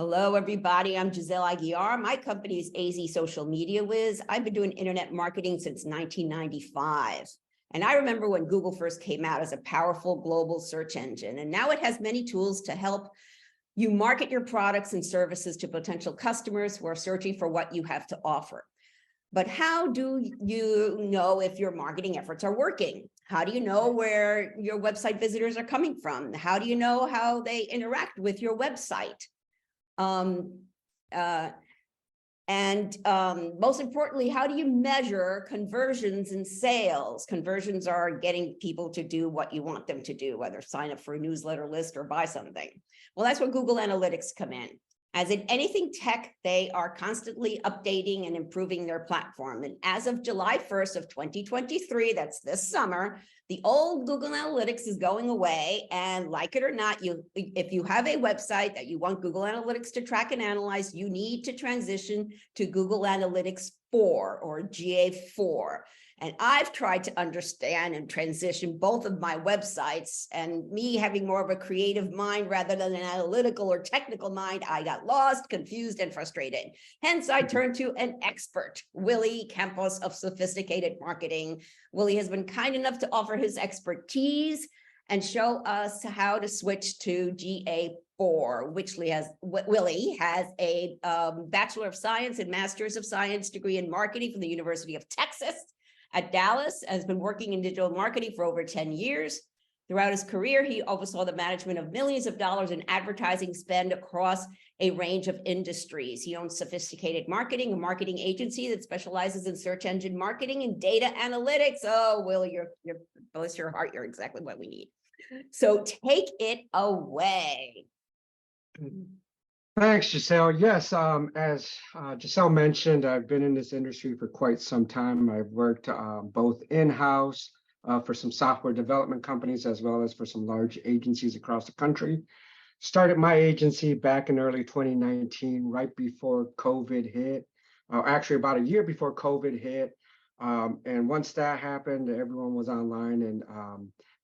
Hello, everybody. I'm Giselle Aguiar. My company is AZ Social Media Wiz. I've been doing internet marketing since 1995. And I remember when Google first came out as a powerful global search engine. And now it has many tools to help you market your products and services to potential customers who are searching for what you have to offer. But how do you know if your marketing efforts are working? How do you know where your website visitors are coming from? How do you know how they interact with your website? Most importantly, how do you measure conversions and sales? Conversions are getting people to do what you want them to do, whether sign up for a newsletter list or buy something. Well, that's where Google Analytics come in. As in anything tech, they are constantly updating and improving their platform. And as of July 1st of 2023, that's this summer, the old Google Analytics is going away. And like it or not, if you have a website that you want Google Analytics to track and analyze, you need to transition to Google Analytics 4 or GA4. And I've tried to understand and transition both of my websites, and me having more of a creative mind rather than an analytical or technical mind, I got lost, confused, and frustrated. Hence, I turned to an expert, Willie Campos of Sophisticated Marketing. Willie has been kind enough to offer his expertise and show us how to switch to GA4, which Willie has a Bachelor of Science and Masters of Science degree in marketing from the University of Texas at Dallas, has been working in digital marketing for over 10 years. Throughout his career, he oversaw the management of millions of dollars in advertising spend across a range of industries. He owns Sophisticated Marketing, a marketing agency that specializes in search engine marketing and data analytics. Oh, Will, bless your heart, you're exactly what we need. So take it away. Thanks, Giselle. Yes, as Giselle mentioned, I've been in this industry for quite some time. I've worked both in-house for some software development companies as well as for some large agencies across the country. Started my agency back in early 2019, right before COVID hit, actually about a year before COVID hit. And once that happened, everyone was online and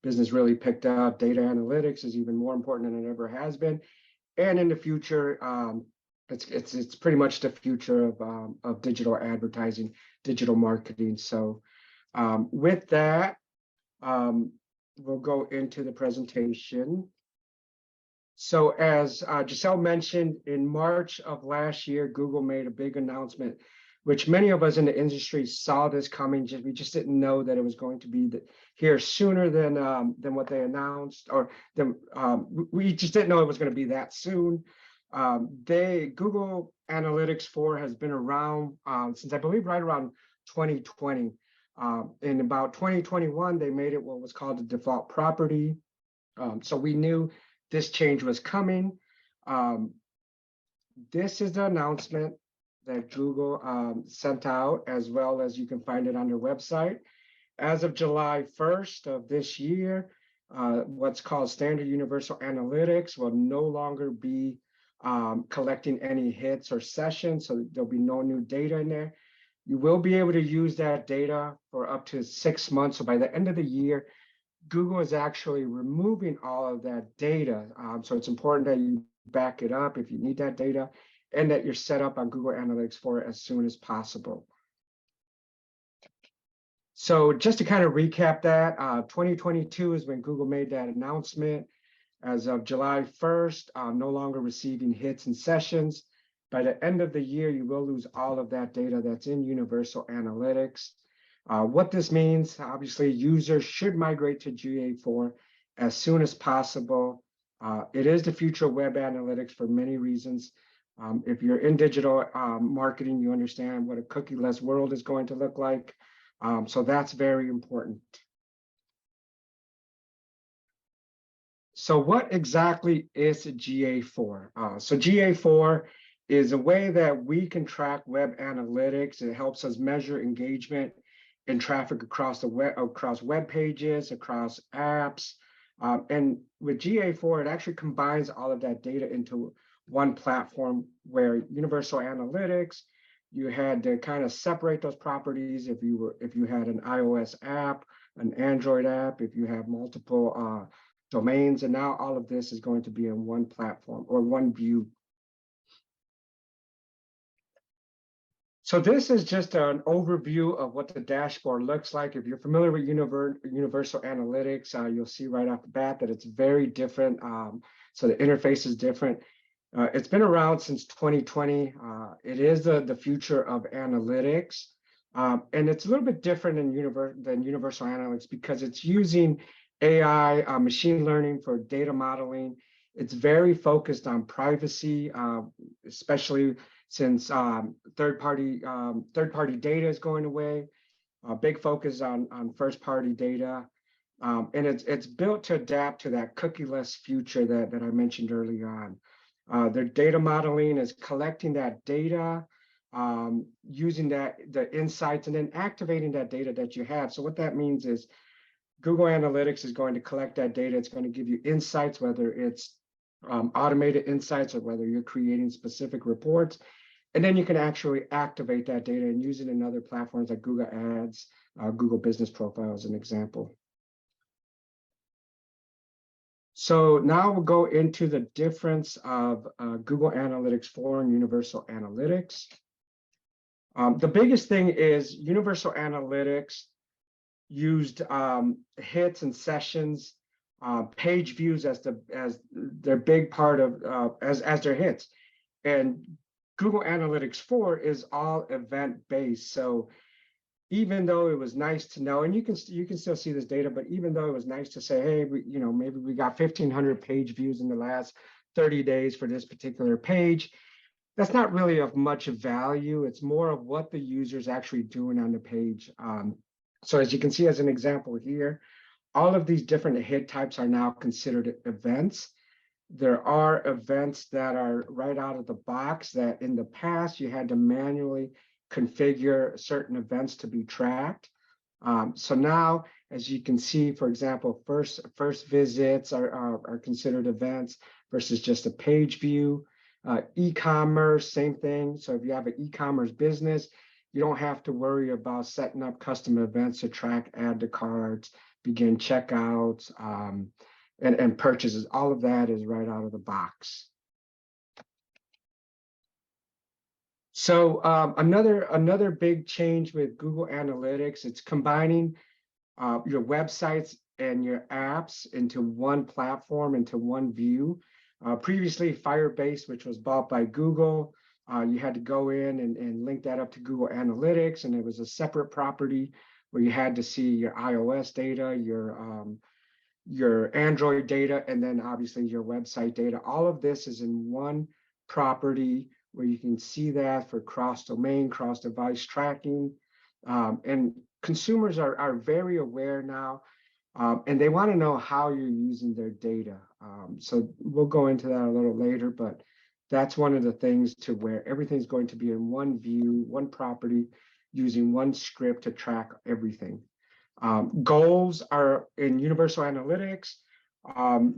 business really picked up. Data analytics is even more important than it ever has been. And in the future, it's pretty much the future of digital advertising, digital marketing. So with that, we'll go into the presentation. So as Giselle mentioned, in March of last year, Google made a big announcement, which many of us in the industry saw this coming. We just didn't know that it was going to be here sooner than what they announced, or we just didn't know it was going to be that soon. Google Analytics 4 has been around since I believe right around 2020. In about 2021, they made it what was called the default property. So we knew this change was coming. This is the announcement that Google sent out, as well as you can find it on their website. As of July 1st of this year, what's called Standard Universal Analytics will no longer be collecting any hits or sessions, so there'll be no new data in there. You will be able to use that data for up to 6 months. So by the end of the year, Google is actually removing all of that data. So it's important that you back it up if you need that data, and that you're set up on Google Analytics 4 as soon as possible. So just to kind of recap that, 2022 is when Google made that announcement. As of July 1st, no longer receiving hits and sessions. By the end of the year, you will lose all of that data that's in Universal Analytics. What this means, obviously, users should migrate to GA4 as soon as possible. It is the future of web analytics for many reasons. If you're in digital marketing, you understand what a cookie-less world is going to look like. So that's very important. So what exactly is GA4? So GA4 is a way that we can track web analytics. It helps us measure engagement and traffic across the web, across web pages, across apps. And with GA4, it actually combines all of that data into one platform, where Universal Analytics, you had to kind of separate those properties if you had an iOS app, an Android app, if you have multiple domains, and now all of this is going to be in one platform or one view. So this is just an overview of what the dashboard looks like. If you're familiar with Universal Analytics, you'll see right off the bat that it's very different. So the interface is different. It's been around since 2020. It is the future of analytics. And it's a little bit different than Universal Analytics because it's using AI, machine learning for data modeling. It's very focused on privacy, especially since third-party data is going away. Big focus on first-party data. And it's built to adapt to that cookie-less future that I mentioned early on. Their data modeling is collecting that data, using the insights, and then activating that data that you have. So what that means is Google Analytics is going to collect that data. It's going to give you insights, whether it's automated insights or whether you're creating specific reports. And then you can actually activate that data and use it in other platforms like Google Ads, Google Business Profile as an example. So now we'll go into the difference of Google Analytics 4 and Universal Analytics. The biggest thing is Universal Analytics used hits and sessions, page views as their big part of as their hits, and Google Analytics 4 is all event based. So even though it was nice to know, and you can still see this data, but even though it was nice to say, hey, maybe we got 1,500 page views in the last 30 days for this particular page, that's not really of much value. It's more of what the user's actually doing on the page. So as you can see as an example here, all of these different hit types are now considered events. There are events that are right out of the box that in the past you had to manually configure certain events to be tracked. So now, as you can see, for example, first visits are considered events versus just a page view. E-commerce, same thing. So if you have an e-commerce business, you don't have to worry about setting up custom events to track add to carts, begin checkouts, and purchases. All of that is right out of the box. So another big change with Google Analytics, it's combining your websites and your apps into one platform, into one view. Previously, Firebase, which was bought by Google, you had to go in and link that up to Google Analytics, and it was a separate property where you had to see your iOS data, your Android data, and then obviously your website data. All of this is in one property where you can see that for cross-domain, cross-device tracking. And consumers are very aware now, and they want to know how you're using their data. So we'll go into that a little later, but that's one of the things to where everything's going to be in one view, one property, using one script to track everything. Goals are in Universal Analytics.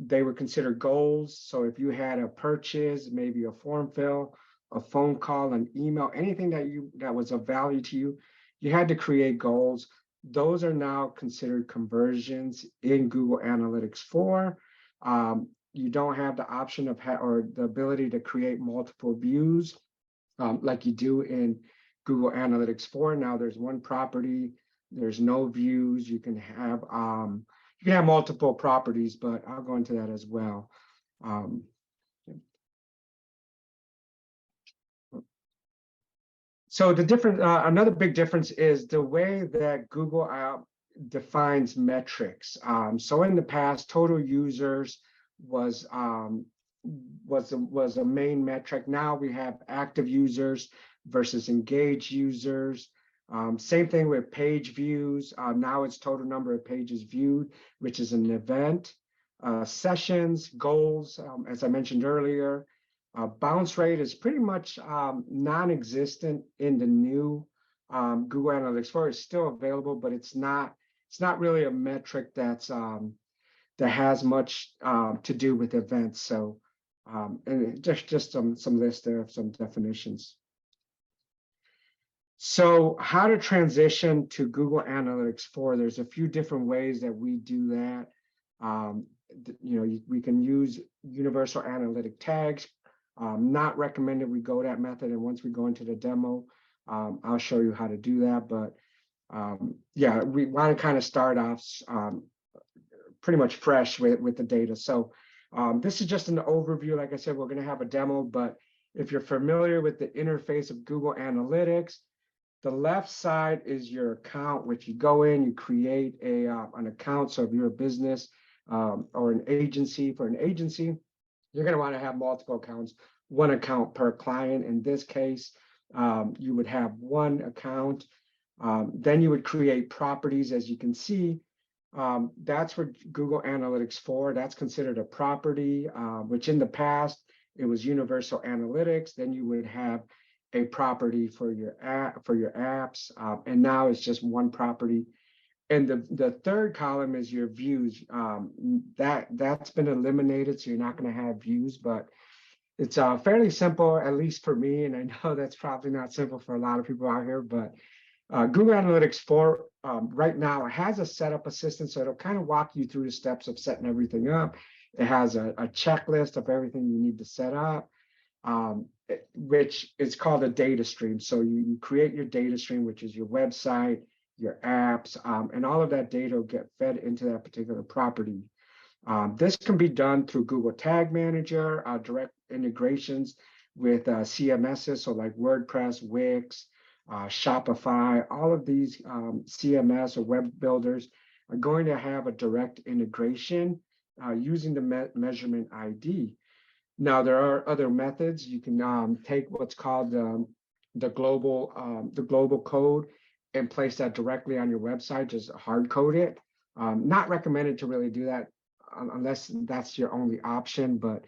They were considered goals. So if you had a purchase, maybe a form fill, a phone call, an email, anything that was of value to you, you had to create goals. Those are now considered conversions in Google Analytics 4. You don't have the option of or the ability to create multiple views like you do in Google Analytics 4. Now there's one property. There's no views. You can have multiple properties, but I'll go into that as well. So the different, another big difference is the way that Google defines metrics. So in the past, total users was a main metric. Now we have active users versus engaged users. Same thing with page views. Now it's total number of pages viewed, which is an event. Sessions, goals, as I mentioned earlier. Bounce rate is pretty much non-existent in the new Google Analytics 4. It's still available, but it's not really a metric that has much to do with events. So and just some list there of some definitions. So how to transition to Google Analytics 4? There's a few different ways that we do that. We can use universal analytic tags. Not recommended we go that method. And once we go into the demo, I'll show you how to do that, but yeah, we want to kind of start off pretty much fresh with the data. So this is just an overview. Like I said, we're going to have a demo, but if you're familiar with the interface of Google Analytics, the left side is your account, which you go in, you create an account. So if you're a business or an agency, for an agency, you're going to want to have multiple accounts, one account per client. In this case, you would have one account. Then you would create properties. As you can see, that's what Google Analytics 4, that's considered a property, which in the past, it was Universal Analytics. Then you would have a property for your app, for your apps, and now it's just one property. And the third column is your views. That's been eliminated, so you're not going to have views, but it's fairly simple, at least for me. And I know that's probably not simple for a lot of people out here, but Google Analytics 4 right now has a setup assistant, so it'll kind of walk you through the steps of setting everything up. It has a checklist of everything you need to set up, which is called a data stream. So you create your data stream, which is your website, your apps, and all of that data will get fed into that particular property. This can be done through Google Tag Manager, direct integrations with CMSs, so like WordPress, Wix, Shopify. All of these CMS or web builders are going to have a direct integration using the measurement ID. Now, there are other methods. You can take what's called the global code and place that directly on your website, just hard code it. Not recommended to really do that unless that's your only option, but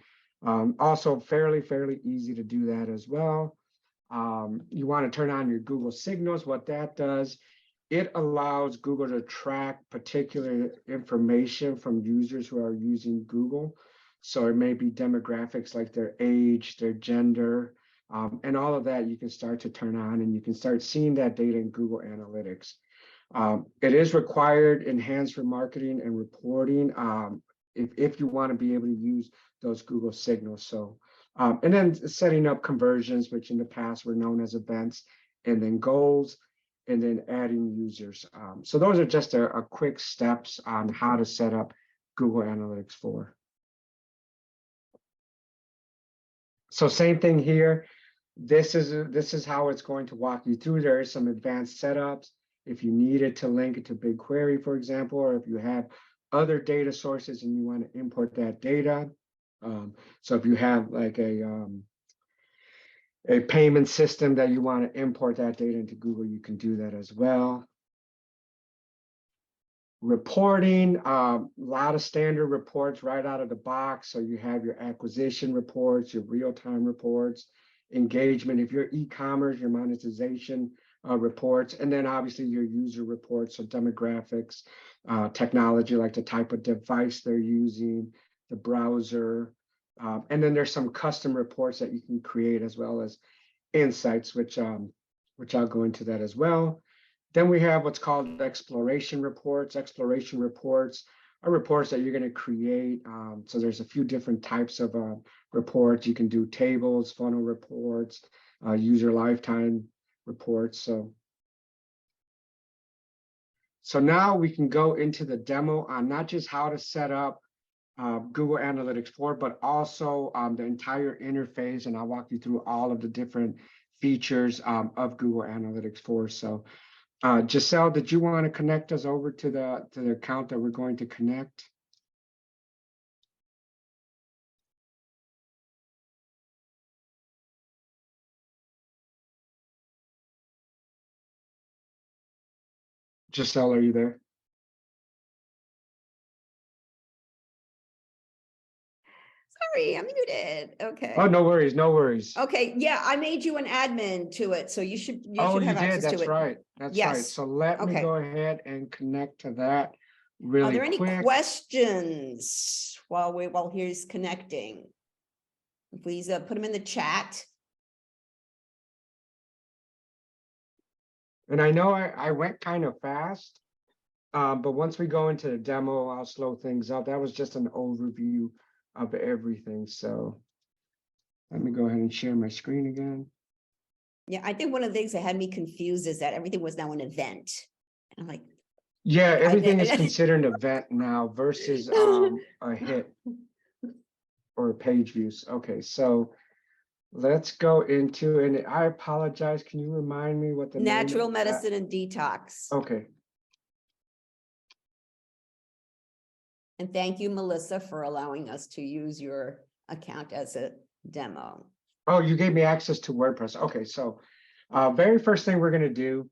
also fairly easy to do that as well. You want to turn on your Google Signals. What that does, it allows Google to track particular information from users who are using Google. So it may be demographics like their age, their gender, and all of that you can start to turn on, and you can start seeing that data in Google Analytics. It is required enhanced remarketing and reporting if you want to be able to use those Google signals. So, and then setting up conversions, which in the past were known as events, and then goals, and then adding users. So those are just a quick steps on how to set up Google Analytics 4. So same thing here. This is how it's going to walk you through. There is some advanced setups. If you needed to link it to BigQuery, for example, or if you have other data sources and you want to import that data. So if you have like a payment system that you want to import that data into Google, you can do that as well. Reporting, a lot of standard reports right out of the box. So you have your acquisition reports, your real-time reports, engagement, if you're e-commerce, your monetization reports, and then obviously your user reports, so demographics, technology, like the type of device they're using, the browser, and then there's some custom reports that you can create, as well as insights, which I'll go into that as well. Then we have what's called exploration reports. Exploration reports are reports that you're going to create. So there's a few different types of reports. You can do tables, funnel reports, user lifetime reports. So now we can go into the demo on not just how to set up Google Analytics 4, but also the entire interface. And I'll walk you through all of the different features of Google Analytics 4. So Giselle, did you want to connect us over to the account that we're going to connect? Giselle, are you there? Sorry, I'm muted. Okay. Oh, no worries, no worries. Okay, yeah, I made you an admin to it, so you should Oh, have you did. access to That's it. right. That's right. Yes. So let me Okay. go ahead and connect to that really Are there any quick. questions while he's connecting? Please put them in the chat. And I know I went kind of fast, but once we go into the demo, I'll slow things up. That was just an overview of everything. So let me go ahead and share my screen again. Yeah, I think one of the things that had me confused is that everything was now an event. And I'm like, Yeah, everything is I- considered an event now versus a hit or page views. Okay, so let's go into, and I apologize. Can you remind me what the name natural of that? medicine and detox. Okay. And thank you, Melissa, for allowing us to use your account as a demo. Oh, you gave me access to WordPress. Okay, so very first thing we're going to do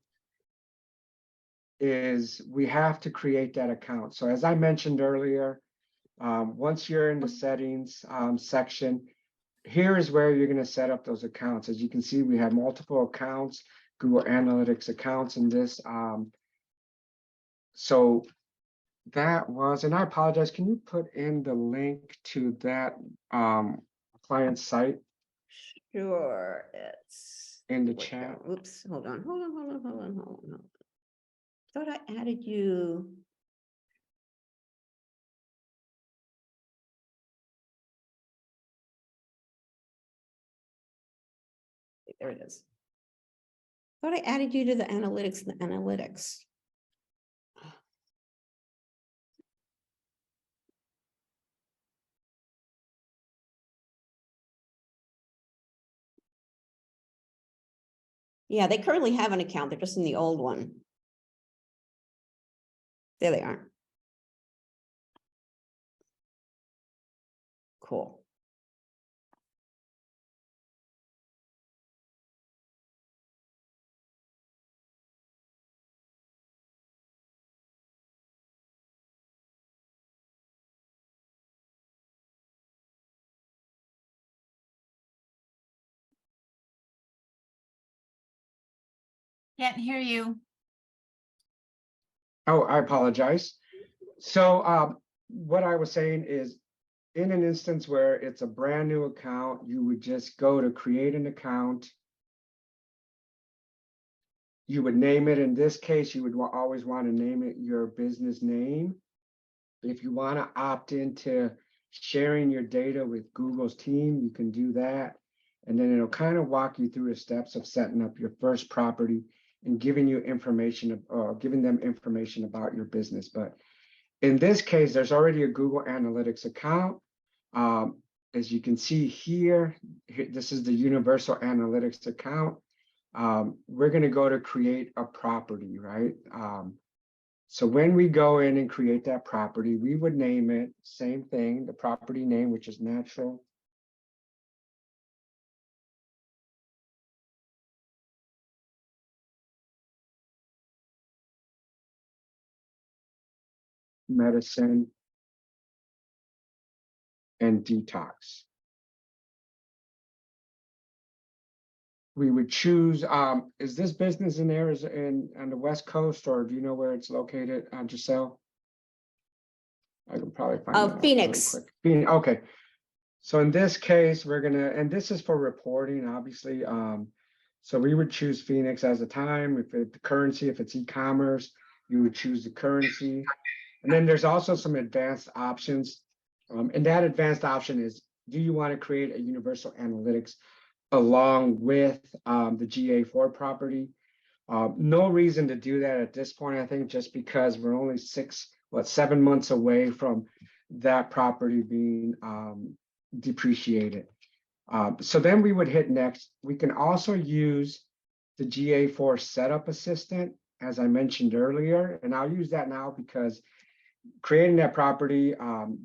is we have to create that account. So as I mentioned earlier, once you're in the settings section, here is where you're going to set up those accounts. As you can see, we have multiple accounts, Google Analytics accounts in this. So that was, and I apologize, can you put in the link to that client site Sure, it's in the wait, chat? oops, hold on. Thought I added you. There it is. Thought I added you to the analytics. Yeah, they currently have an account. They're just in the old one. There they are. Cool. Can't hear you. Oh, I apologize. So what I was saying is, in an instance where it's a brand new account, you would just go to create an account. You would name it. In this case, you would always want to name it your business name. If you want to opt into sharing your data with Google's team, you can do that. And then it'll kind of walk you through the steps of setting up your first property and giving you information or giving them information about your business. But in this case, there's already a Google Analytics account. As you can see here, this is the Universal Analytics account. We're going to go to create a property, right? So when we go in and create that property, we would name it, same thing, the property name, which is natural medicine and detox. We would choose, is this business in there is on the West Coast, or do you know where it's located, Giselle? I can probably find that out Phoenix. really quick. Okay. So in this case, we're gonna, and this is for reporting, obviously. So we would choose Phoenix as a time. If it's the currency, if it's e-commerce, you would choose the currency. And then there's also some advanced options. And that advanced option is, do you want to create a universal analytics along with the GA4 property? No reason to do that at this point, I think, just because we're only 7 months away from that property being depreciated. So then we would hit next. We can also use the GA4 setup assistant, as I mentioned earlier, and I'll use that now because creating that property,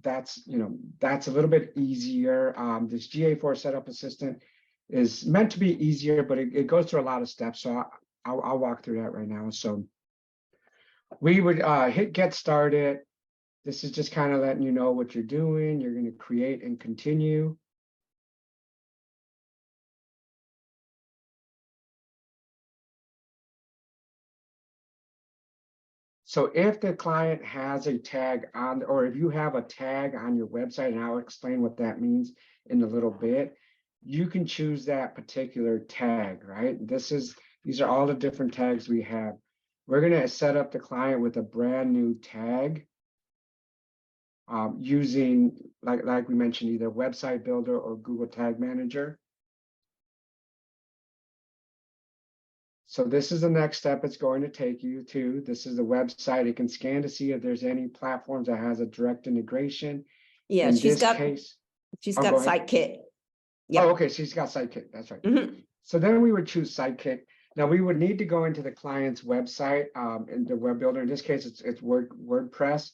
that's a little bit easier. This GA4 setup assistant is meant to be easier, but it goes through a lot of steps. So I'll walk through that right now. So we would hit get started. This is just kind of letting you know what you're doing. You're going to create and continue. So if the client has a tag on, or if you have a tag on your website, and I'll explain what that means in a little bit, you can choose that particular tag, right? These are all the different tags we have. We're going to set up the client with a brand new tag using, like we mentioned, either Website Builder or Google Tag Manager. So this is the next step it's going to take you to. This is the website. It can scan to see if there's any platforms that has a direct integration. Yeah, In she's this got case, she's oh, got go ahead. Sitekit. Yep. Oh, okay, she's got Sitekit. That's right. Mhm. So then we would choose Sitekit. Now we would need to go into the client's website, in the web builder. In this case, it's WordPress,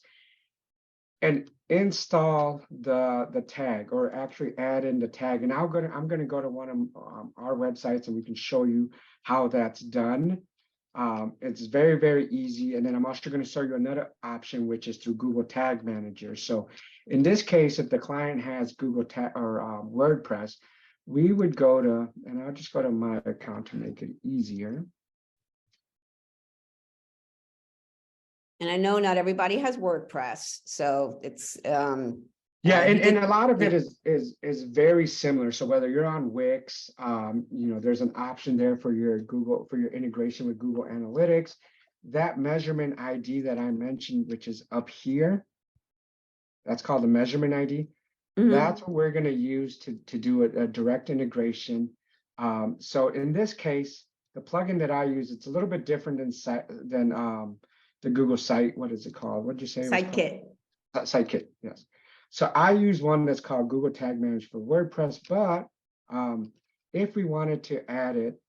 and install the tag, or actually add in the tag. And I'm gonna go to one of our websites, and we can show you how that's done. It's very, very easy. And then I'm also going to show you another option, which is through Google Tag Manager. So in this case, if the client has Google Tag or WordPress, we would go to, and I'll just go to my account to make it easier. And I know not everybody has WordPress, so it's Yeah, he and did- a lot of it yeah. is very similar. So whether you're on Wix, there's an option there for your integration with Google Analytics. That measurement ID that I mentioned, which is up here, that's called the measurement ID. Mhm. That's what we're going to use to do a direct integration. So in this case, the plugin that I use, it's a little bit different than the Google site. What is it called? What did you say? Sitekit. Sitekit, yes. So I use one that's called Google Tag Manager for WordPress, but if we wanted to add it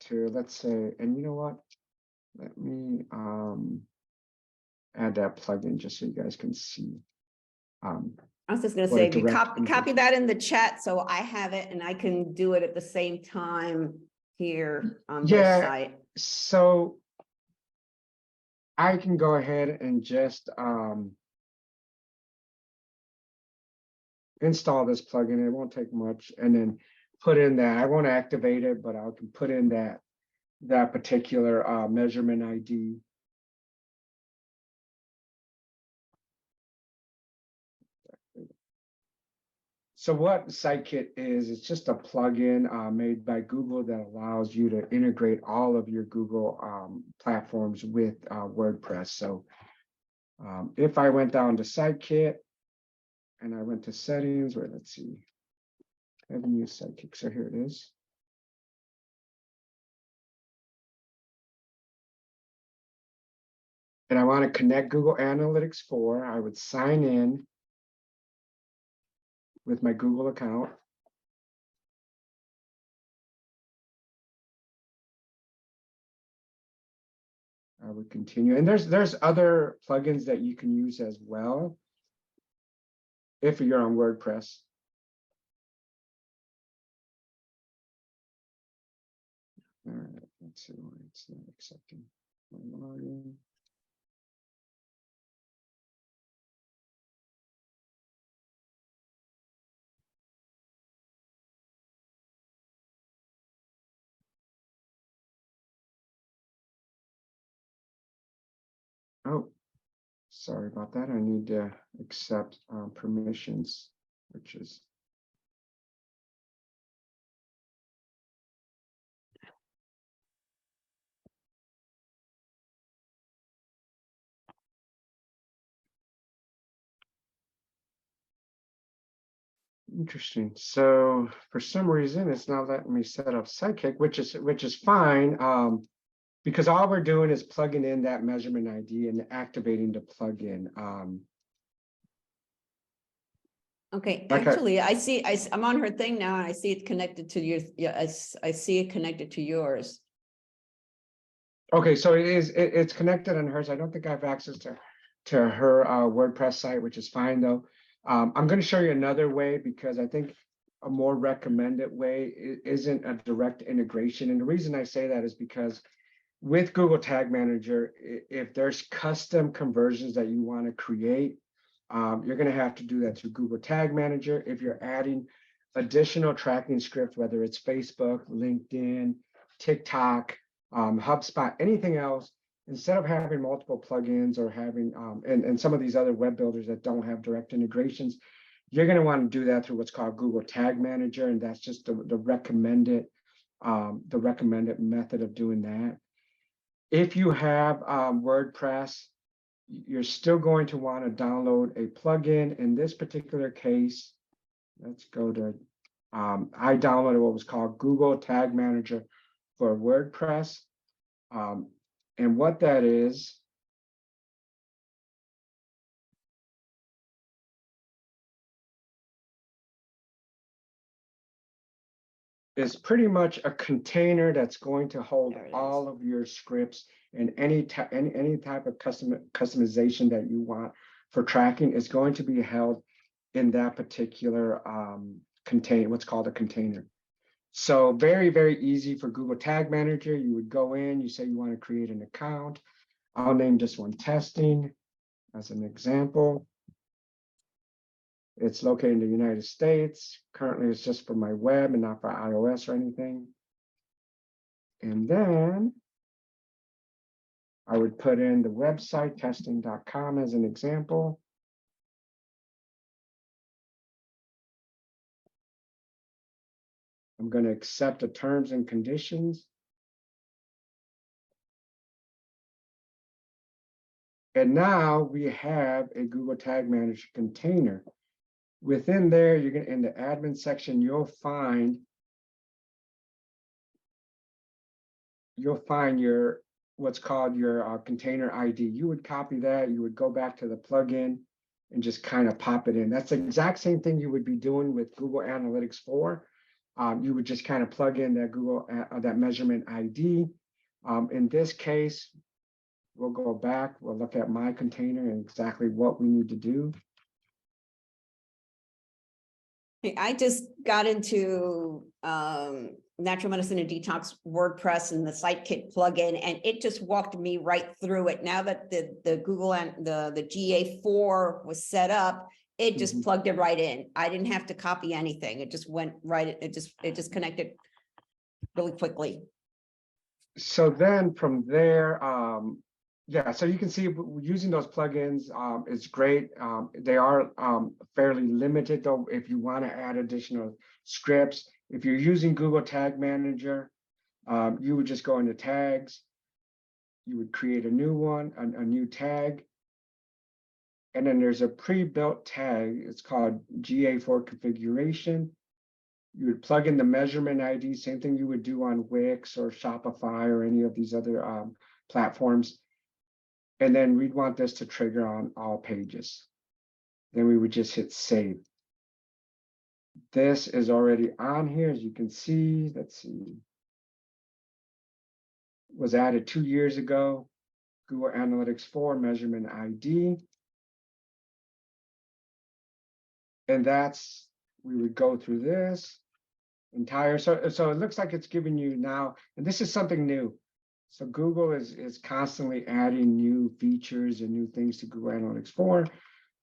to, let's say, and you know what? Let me add that plugin just so you guys can see. I was just going to what say, a if you direct copy that in the chat, so I have it and I can do it at the same time here on this Yeah. site. So I can go ahead and just install this plugin. It won't take much, and then put in that. I won't activate it, but I can put in that particular measurement ID. So what Sitekit is, it's just a plugin made by Google that allows you to integrate all of your Google platforms with WordPress. So if I went down to Sitekit and I went to settings, where let's see, I haven't used Sitekit, so here it is. And I want to connect Google Analytics 4, I would sign in with my Google account. I would continue. And there's other plugins that you can use as well if you're on WordPress. All right, let's see why it's not accepting my login. Oh, sorry about that. I need to accept permissions, which is interesting. So for some reason, it's not letting me set up Sidekick, which is fine. Because all we're doing is plugging in that measurement ID and activating the plugin. Okay, Okay. actually, I'm on her thing now and I see it connected to your, yeah, I see it connected to yours. Okay, so it's connected on hers. I don't think I have access to her WordPress site, which is fine though. I'm going to show you another way because I think a more recommended way isn't a direct integration. And the reason I say that is because with Google Tag Manager, if there's custom conversions that you want to create, you're going to have to do that through Google Tag Manager. If you're adding additional tracking scripts, whether it's Facebook, LinkedIn, TikTok, HubSpot, anything else, instead of having multiple plugins or having, and some of these other web builders that don't have direct integrations, you're going to want to do that through what's called Google Tag Manager. And that's just the recommended method of doing that. If you have WordPress, you're still going to want to download a plugin. In this particular case, let's go to, I downloaded what was called Google Tag Manager for WordPress. And what that is pretty much a container that's going to hold There it is. all of your scripts and any type of customization that you want for tracking is going to be held in that particular what's called a container. So very, very easy for Google Tag Manager. You would go in, you say you want to create an account. I'll name this one testing as an example. It's located in the United States. Currently, it's just for my web and not for iOS or anything. And then I would put in the website testing.com as an example. I'm going to accept the terms and conditions. And now we have a Google Tag Manager container. Within there, you're going to, in the admin section, you'll find your what's called your container ID. You would copy that. You would go back to the plugin and just kind of pop it in. That's the exact same thing you would be doing with Google Analytics 4. You would just kind of plug in that that measurement ID. In this case, we'll go back. We'll look at my container and exactly what we need to do. I just got into Natural Medicine and Detox WordPress and the Sitekit plugin, and it just walked me right through it. Now that the Google and the GA4 was set up, it just plugged it right in. I didn't have to copy anything. It just went right. It just connected really quickly. So then from there, yeah, so you can see using those plugins is great. They are fairly limited though. If you want to add additional scripts, if you're using Google Tag Manager, you would just go into tags. You would create a new one, a new tag. And then there's a pre-built tag. It's called GA4 Configuration. You would plug in the measurement ID, same thing you would do on Wix or Shopify or any of these other platforms. And then we'd want this to trigger on all pages. Then we would just hit save. This is already on here, as you can see. Let's see. Was added 2 years ago. Google Analytics 4 measurement ID. And we would go through this entire, so it looks like it's giving you now, and this is something new. So Google is constantly adding new features and new things to Google Analytics 4.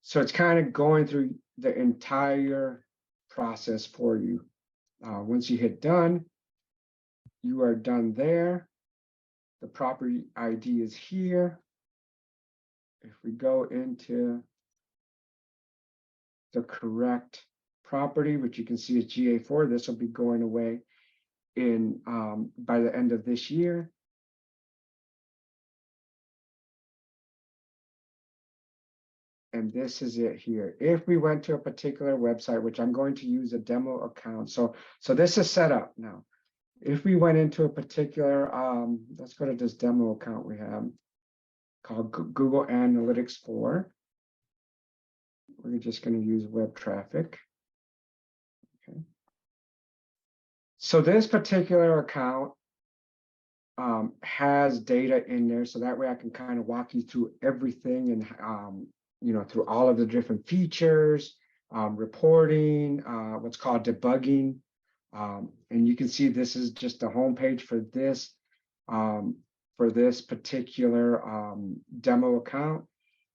So it's kind of going through the entire process for you. Once you hit done, you are done there. The property ID is here. If we go into the correct property, which you can see is GA4, this will be going away in by the end of this year. And this is it here. If we went to a particular website, which I'm going to use a demo account. So this is set up now. If we went into a particular, let's go to this demo account we have called Google Analytics 4. We're just going to use web traffic. Okay. So this particular account has data in there. So that way I can kind of walk you through everything and through all of the different features, reporting, what's called debugging. And you can see this is just the homepage for this particular demo account.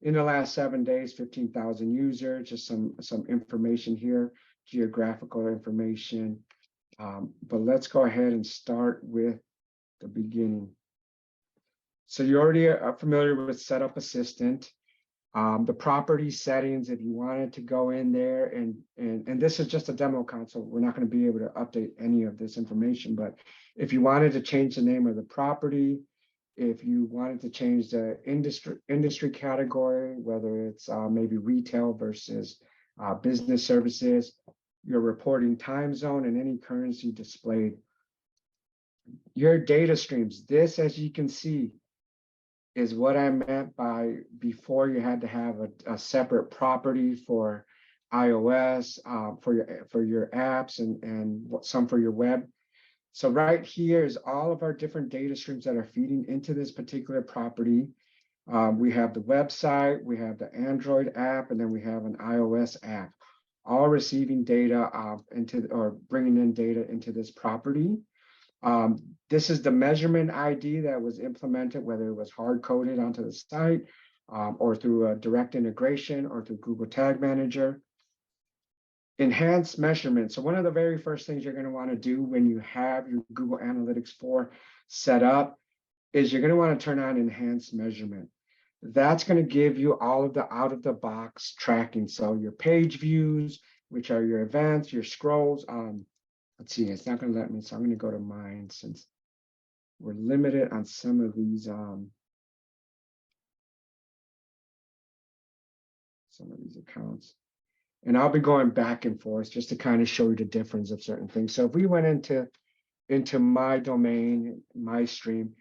In the last 7 days, 15,000 users, just some information here, geographical information. But let's go ahead and start with the beginning. So you already are familiar with Setup Assistant. The property settings, if you wanted to go in there and this is just a demo account, so we're not going to be able to update any of this information. But if you wanted to change the name of the property, if you wanted to change the industry category, whether it's maybe retail versus business services, your reporting time zone and any currency displayed. your data streams. This, as you can see, is what I meant by before you had to have a separate property for iOS, for your apps and some for your web. So right here is all of our different data streams that are feeding into this particular property. We have the website, we have the Android app, and then we have an iOS app, all receiving data or bringing in data into this property. This is the measurement ID that was implemented, whether it was hard-coded onto the site or through a direct integration or through Google Tag Manager. Enhanced measurement. So one of the very first things you're going to want to do when you have your Google Analytics 4 set up is you're going to want to turn on enhanced measurement. That's going to give you all of the out-of-the-box tracking. So your page views, which are your events, your scrolls. Let's see, it's not going to let me, so I'm going to go to mine since we're limited on some of these accounts. And I'll be going back and forth just to kind of show you the difference of certain things. So if we went into my domain, my stream,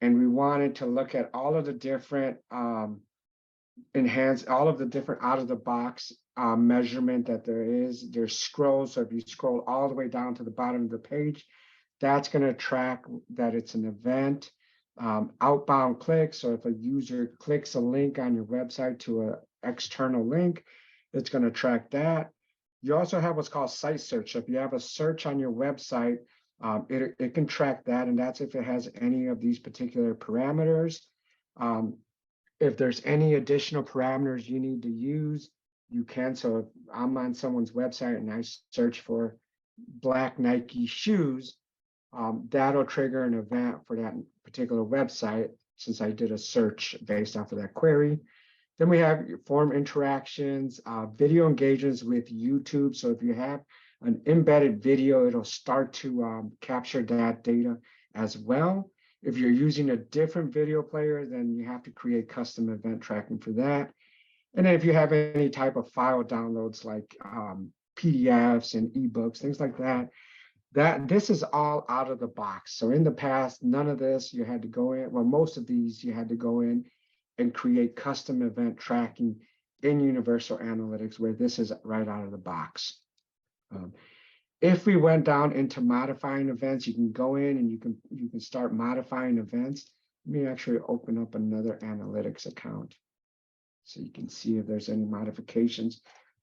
and we wanted to look at all of the different all of the different out-of-the-box measurement that there's scrolls. So if you scroll all the way down to the bottom of the page, that's going to track that it's an event. Outbound clicks, so if a user clicks a link on your website to an external link, it's going to track that. You also have what's called site search. So if you have a search on your website, it can track that, and that's if it has any of these particular parameters. If there's any additional parameters you need to use, you can. So if I'm on someone's website and I search for black Nike shoes, that'll trigger an event for that particular website since I did a search based off of that query. Then we have form interactions, video engagements with YouTube. So if you have an embedded video, it'll start to capture that data as well. If you're using a different video player, then you have to create custom event tracking for that. And then if you have any type of file downloads like PDFs and ebooks, things like that, this is all out of the box. So in the past, none of this, you had to go in, well, most of these you had to go in and create custom event tracking in Universal Analytics, where this is right out of the box. If we went down into modifying events, you can go in and you can start modifying events. Let me actually open up another analytics account so you can see if there's any modifications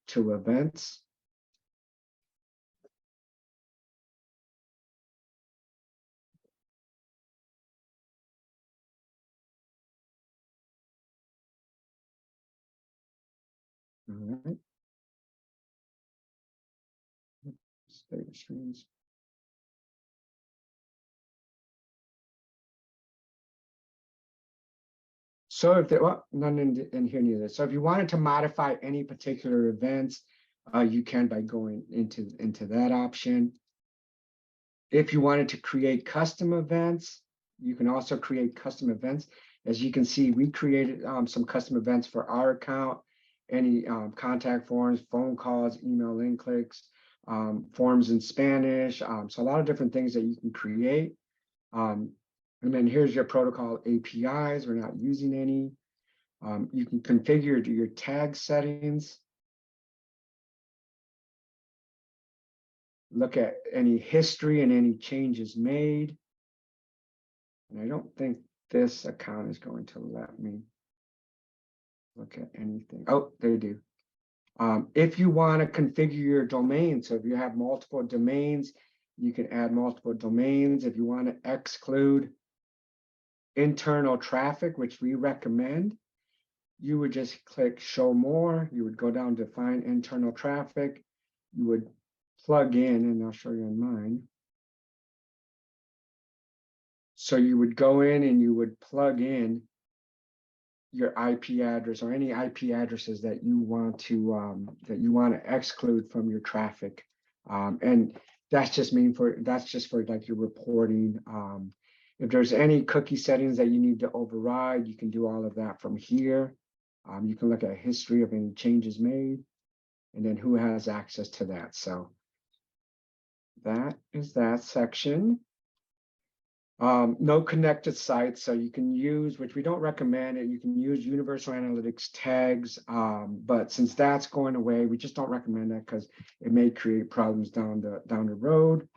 to events. All right. Data streams. So if there, well, none in here neither. So if you wanted to modify any particular events, you can by going into that option. If you wanted to create custom events, you can also create custom events. As you can see, we created some custom events for our account, any contact forms, phone calls, email in clicks, forms in Spanish. So a lot of different things that you can create. And then here's your protocol APIs. We're not using any. You can configure your tag settings. Look at any history and any changes made. And I don't think this account is going to let me look at anything. Oh, they do. If you want to configure your domain, so if you have multiple domains, you can add multiple domains. If you want to exclude internal traffic, which we recommend, you would just click show more. You would go down to find internal traffic. You would plug in, and I'll show you on mine. So you would go in and you would plug in your IP address or any IP addresses that you want to exclude from your traffic, and that's just for like your reporting. If there's any cookie settings that you need to override, you can do all of that from here. You can look at a history of any changes made, and then who has access to that. So that is that section. No connected sites, so you can use, which we don't recommend it, you can use universal analytics tags, but since that's going away, we just don't recommend that because it may create problems down the road.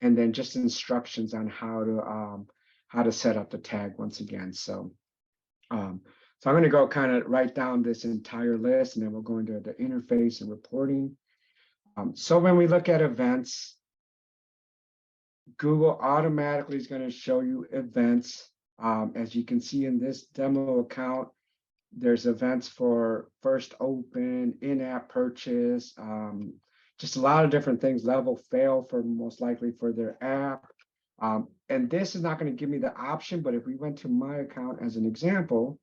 And then just instructions on how to set up the tag once again. So I'm going to go kind of write down this entire list, and then we'll go into the interface and reporting. So when we look at events, Google automatically is going to show you events. As you can see in this demo account, there's events for first open, in-app purchase, just a lot of different things, level fail for most likely for their app. And this is not going to give me the option, but if we went to my account as an example,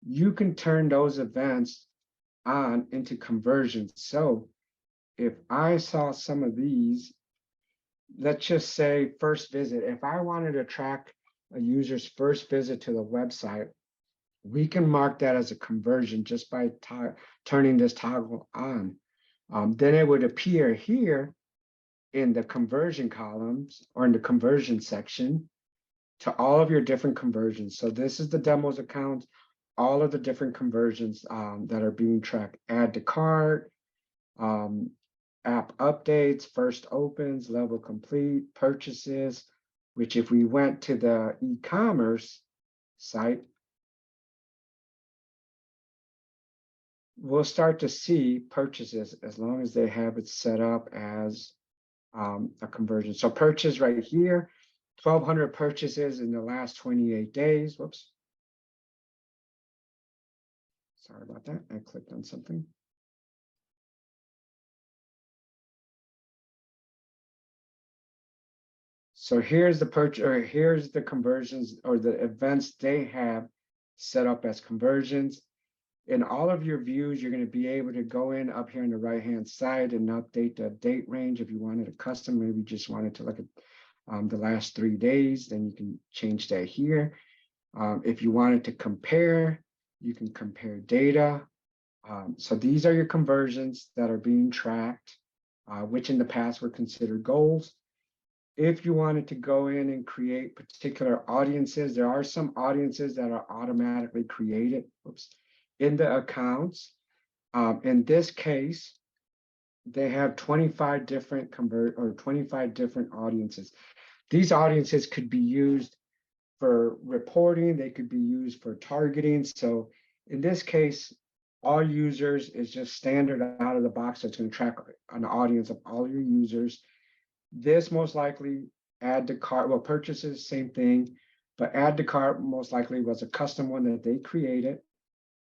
you can turn those events on into conversions. So if I saw some of these, let's just say first visit, if I wanted to track a user's first visit to the website, we can mark that as a conversion just by turning this toggle on. Then it would appear here in the conversion columns or in the conversion section to all of your different conversions. So this is the demos account, all of the different conversions that are being tracked. Add to cart, app updates, first opens, level complete, purchases, which if we went to the e-commerce site, we'll start to see purchases as long as they have it set up as a conversion. So purchase right here, 1,200 purchases in the last 28 days. Whoops. Sorry about that. I clicked on something. So here's the purchase, or here's the conversions or the events they have set up as conversions. In all of your views, you're going to be able to go in up here on the right-hand side and update the date range. If you wanted a custom, maybe just wanted to look at the last 3 days, then you can change that here. If you wanted to compare, you can compare data. So these are your conversions that are being tracked, which in the past were considered goals. If you wanted to go in and create particular audiences, there are some audiences that are automatically created in the accounts. In this case, they have 25 different 25 different audiences. These audiences could be used for reporting, they could be used for targeting. So in this case, all users is just standard out of the box. So it's going to track an audience of all your users. This most likely add to cart, well, purchases, same thing, but add to cart most likely was a custom one that they created.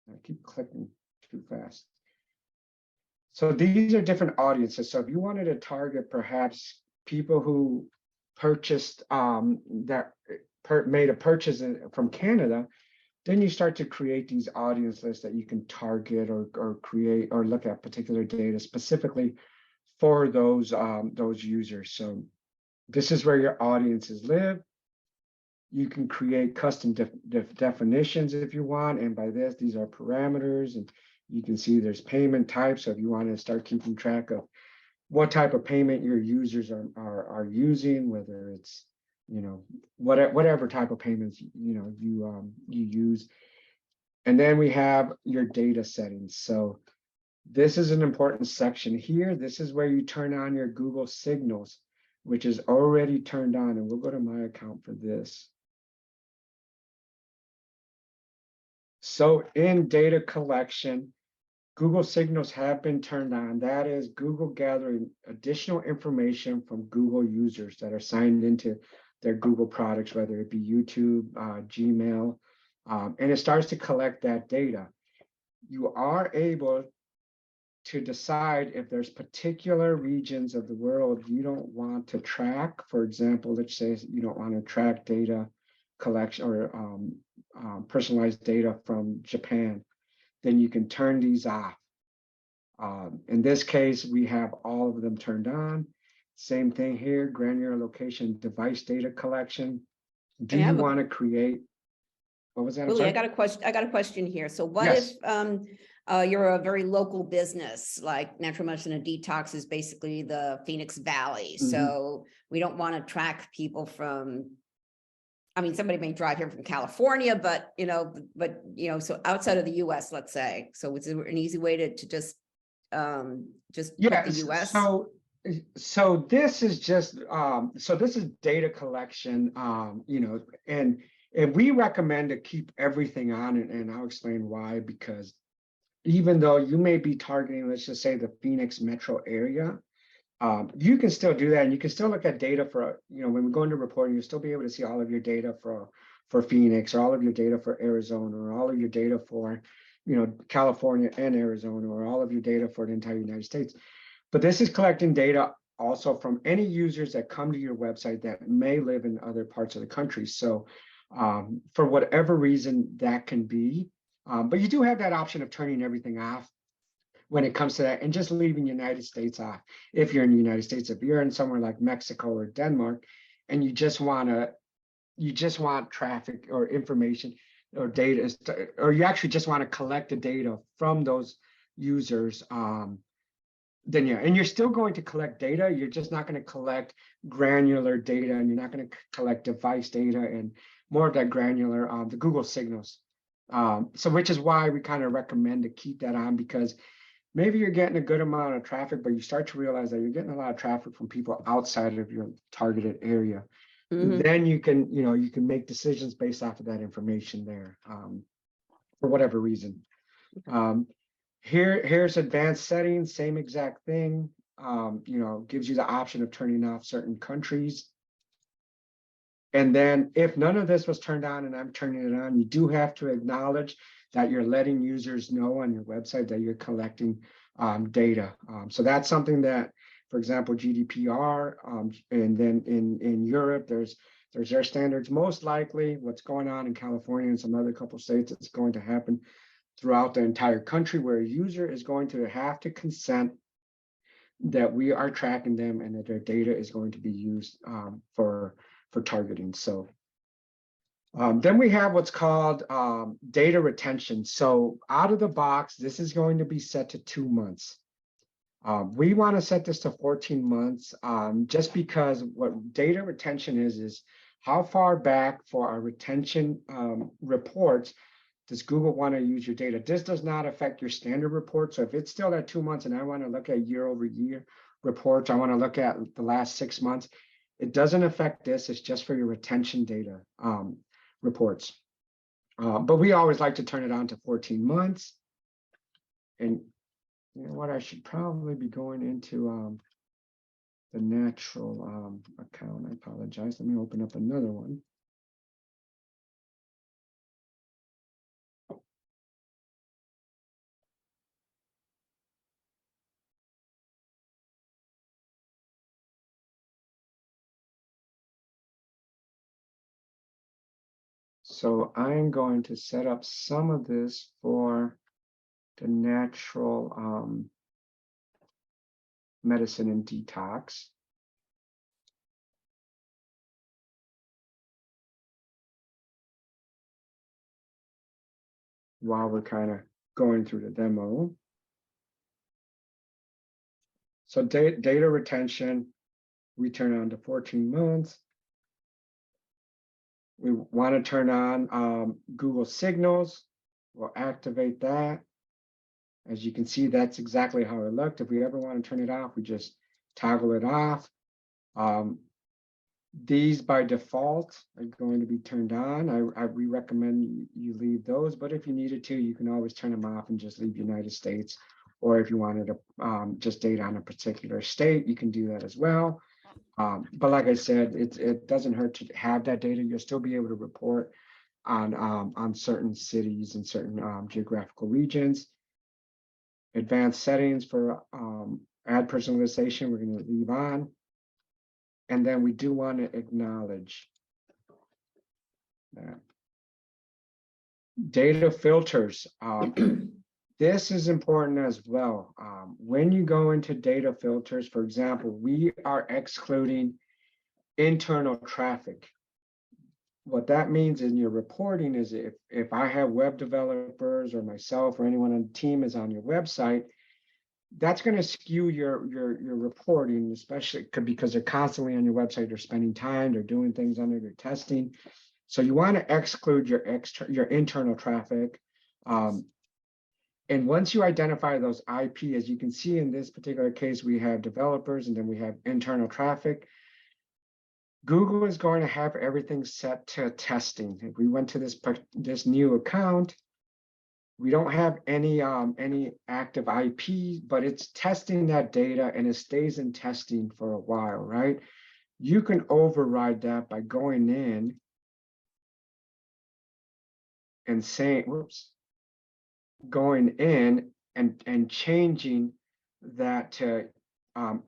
I keep clicking too fast. So these are different audiences. So if you wanted to target perhaps people who purchased made a purchase from Canada, then you start to create these audience lists that you can target or create or look at particular data specifically for those users. So this is where your audiences live. You can create custom definitions if you want. And by this, these are parameters. And you can see there's payment types. So if you want to start keeping track of what type of payment your users are using, whether it's, you know, whatever type of payments, you know, you use. And then we have your data settings. So this is an important section here. This is where you turn on your Google Signals, which is already turned on. And we'll go to my account for this. So in data collection, Google Signals have been turned on. That is Google gathering additional information from Google users that are signed into their Google products, whether it be YouTube, Gmail, and it starts to collect that data. You are able to decide if there's particular regions of the world you don't want to track. For example, let's say you don't want to track data collection or personalized data from Japan, then you can turn these off. In this case, we have all of them turned on. Same thing here, granular location device data collection. Do you want to create, what was that? Willie, I got a question here. So what Yes. if you're a very local business, like Natural Medicine and Detox is basically the Phoenix Valley. Mhm. So we don't want to track people from, I mean, somebody may drive here from California, but so outside of the US, let's say. So it's an easy way to just put Yeah, the US. so this is just so this is data collection, and we recommend to keep everything on, and I'll explain why. Because even though you may be targeting, let's just say, the Phoenix metro area, you can still do that, and you can still look at data for, when we go into reporting, you'll still be able to see all of your data for Phoenix, or all of your data for Arizona, or all of your data for, California and Arizona, or all of your data for the entire United States. But this is collecting data also from any users that come to your website that may live in other parts of the country. So for whatever reason that can be, but you do have that option of turning everything off when it comes to that, and just leaving United States off. If you're in the United States, if you're in somewhere like Mexico or Denmark, and you just want traffic or information or data, or you actually just want to collect the data from those users, then yeah, and you're still going to collect data. You're just not going to collect granular data, and you're not going to collect device data and more of that granular, the Google signals. So which is why we kind of recommend to keep that on, because maybe you're getting a good amount of traffic, but you start to realize that you're getting a lot of traffic from people outside of your targeted area. Mhm. Then you can make decisions based off of that information there, for whatever reason. Here's advanced settings, same exact thing. Gives you the option of turning off certain countries. And then if none of this was turned on and I'm turning it on, you do have to acknowledge that you're letting users know on your website that you're collecting data. So that's something that, for example, GDPR, and then in Europe, there's their standards. Most likely what's going on in California and some other couple states, it's going to happen throughout the entire country, where a user is going to have to consent that we are tracking them and that their data is going to be used for targeting. So then we have what's called data retention. So out of the box, this is going to be set to 2 months. We want to set this to 14 months, just because what data retention is how far back for our retention reports does Google want to use your data. This does not affect your standard report. So if it's still at 2 months and I want to look at year-over-year reports, I want to look at the last 6 months, it doesn't affect this. It's just for your retention data reports. But we always like to turn it on to 14 months. And you know what, I should probably be going into the natural account. I apologize. Let me open up another one. So I'm going to set up some of this for the natural medicine and detox. While we're kind of going through the demo. So data retention, we turn on to 14 months. We want to turn on Google Signals. We'll activate that. As you can see, that's exactly how it looked. If we ever want to turn it off, we just toggle it off. These by default are going to be turned on. We recommend you leave those, but if you needed to, you can always turn them off and just leave United States. Or if you wanted to just data on a particular state, you can do that as well. But like I said, it doesn't hurt to have that data. You'll still be able to report on certain cities and certain geographical regions. Advanced settings for ad personalization, we're going to leave on. And then we do want to acknowledge that. Data filters. This is important as well. When you go into data filters, for example, we are excluding internal traffic. what that means in your reporting is if I have web developers or myself or anyone on the team is on your website, that's going to skew your reporting, especially because they're constantly on your website, they're spending time, they're doing things under their testing. So you want to exclude your internal traffic. And once you identify those IP, as you can see in this particular case, we have developers and then we have internal traffic. Google is going to have everything set to testing. If we went to this new account, we don't have any active IP, but it's testing that data and it stays in testing for a while, right? You can override that by going in and saying, whoops, going in and changing that to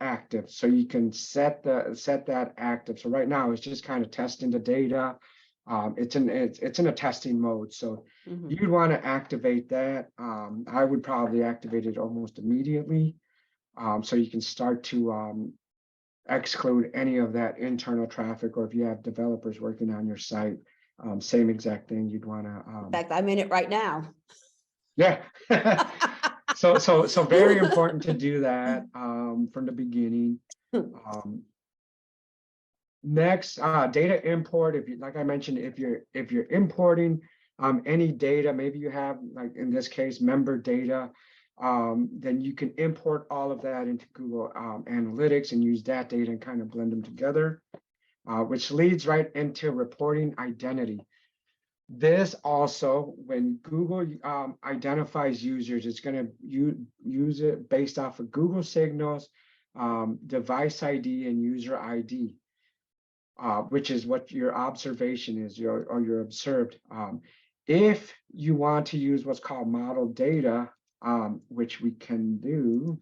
active. So you can set that active. So right now it's just kind of testing the data. It's in a testing mode. So you'd want to activate that. I would probably activate it almost immediately. So you can start to exclude any of that internal traffic, or if you have developers working on your site, same exact thing you'd want to. In fact, I'm in it right now. Yeah. So very important to do that from the beginning. Next, data import. If you, like I mentioned, if you're importing any data, maybe you have, like in this case, member data, then you can import all of that into Google Analytics and use that data and kind of blend them together, which leads right into reporting identity. This also, when Google identifies users, it's going to use it based off of Google signals, device ID, and user ID, which is what your observation is, or your observed. If you want to use what's called model data, which we can do,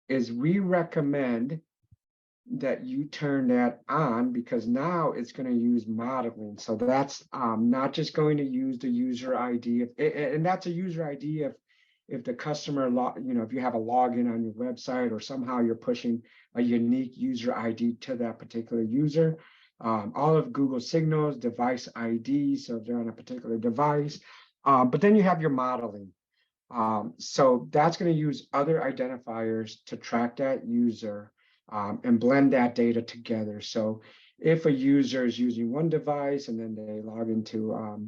is we recommend that you turn that on, because now it's going to use modeling. So that's not just going to use the user ID, and that's a user ID if the customer if you have a login on your website, or somehow you're pushing a unique user ID to that particular user. All of Google signals, device ID, so if they're on a particular device, but then you have your modeling. So that's going to use other identifiers to track that user and blend that data together. So if a user is using one device and then they log into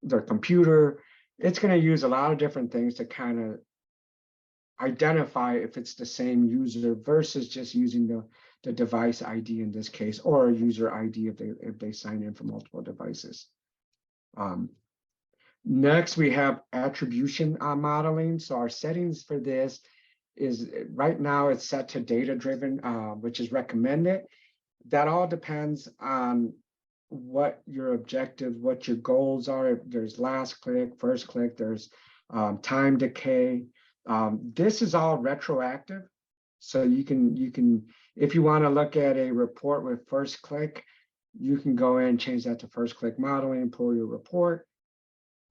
their computer, it's going to use a lot of different things to kind of identify if it's the same user versus just using the device ID in this case, or a user ID if they sign in from multiple devices. Next, we have attribution modeling. So our settings for this is right now it's set to data-driven, which is recommended. That all depends on what your objectives, what your goals are. If there's last click, first click, there's time decay. This is all retroactive. So you can, if you want to look at a report with first click, you can go in and change that to first click modeling, pull your report,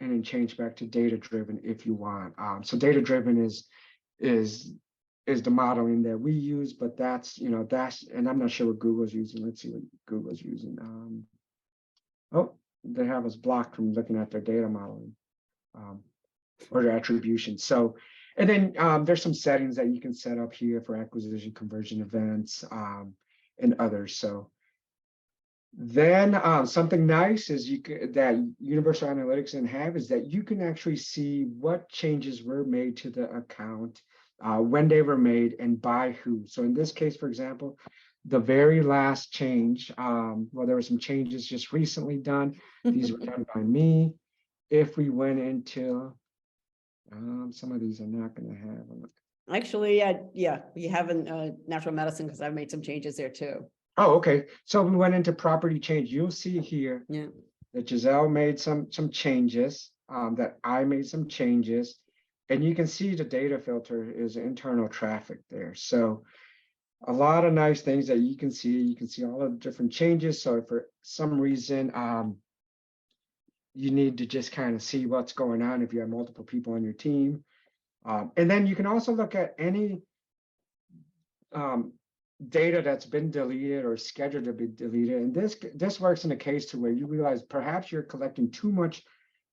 and then change back to data-driven if you want. So data-driven is the modeling that we use, but that's, and I'm not sure what Google's using. Let's see what Google's using. Oh, they have us blocked from looking at their data modeling or their attribution. So, and then there's some settings that you can set up here for acquisition, conversion events, and others. So then something nice is that Universal Analytics can have is that you can actually see what changes were made to the account, when they were made, and by who. So in this case, for example, the very last change, well, there were some changes just recently done. These were done by me. If we went into, some of these are not going to have them. Actually, yeah, we have in natural medicine, because I've made some changes there too. Oh, okay. So we went into property change. You'll see here that Giselle made some changes, that I made some changes, and you can see the data filter is internal traffic there. So a lot of nice things that you can see. You can see all of the different changes. So if for some reason you need to just kind of see what's going on if you have multiple people on your team. And then you can also look at any data that's been deleted or scheduled to be deleted. And this works in a case to where you realize perhaps you're collecting too much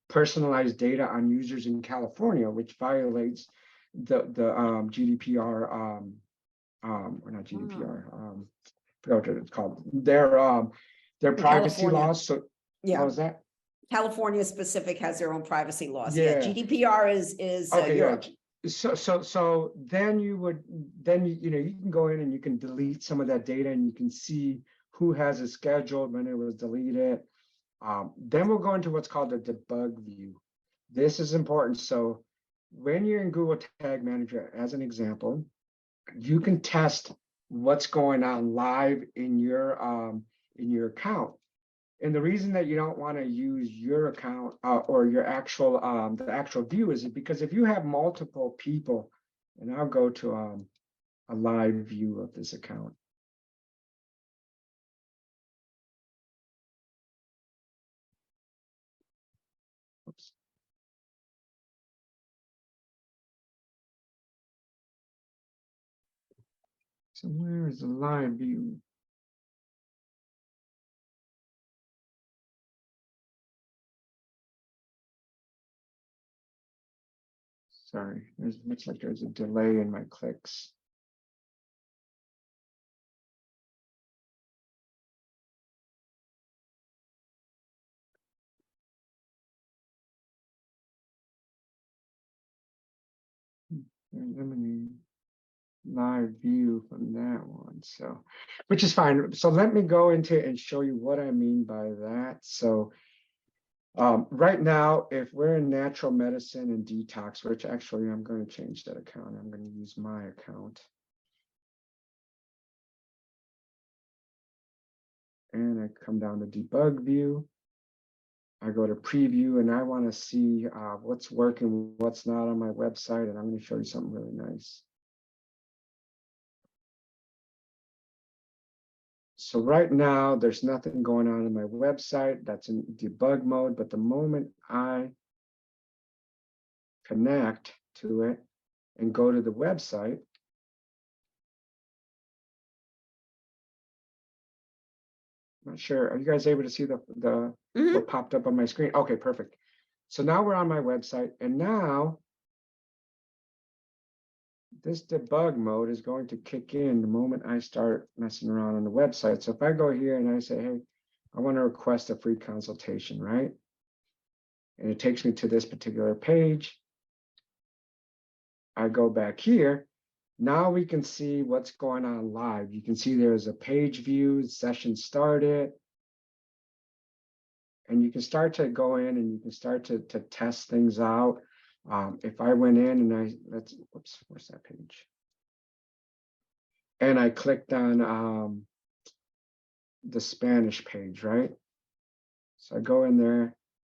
personalized data on users in California, which violates the GDPR, or not GDPR, forgot what it's called. Their privacy California. laws. So Yeah. what was that? California specific has their own privacy laws. Yeah. GDPR is Okay, Europe. yeah. So then you can go in and you can delete some of that data and you can see who has it scheduled, when it was deleted. Then we'll go into what's called the debug view. This is important. So when you're in Google Tag Manager, as an example, you can test what's going on live in your account. And the reason that you don't want to use your account or your actual the actual view is because if you have multiple people, and I'll go to a live view of this account. Oops. So where is the live view? Sorry, looks like there's a delay in my clicks. Eliminate live view from that one, so which is fine. So let me go into and show you what I mean by that. So right now, if we're in natural medicine and detox, which actually I'm going to change that account. I'm going to use my account. And I come down to debug view. I go to preview and I want to see what's working, what's not on my website. And I'm going to show you something really nice. So right now, there's nothing going on in my website that's in debug mode. But the moment I connect to it and go to the website, not sure. Are you guys able to see what popped up on my screen? Okay, perfect. So now we're on my website, and now this debug mode is going to kick in the moment I start messing around on the website. So if I go here and I say, hey, I want to request a free consultation, right? And it takes me to this particular page. I go back here. Now we can see what's going on live. You can see there's a page view, session started. And you can start to go in and you can start to test things out. If I went in and whoops, where's that page? And I clicked on the Spanish page, right? So I go in there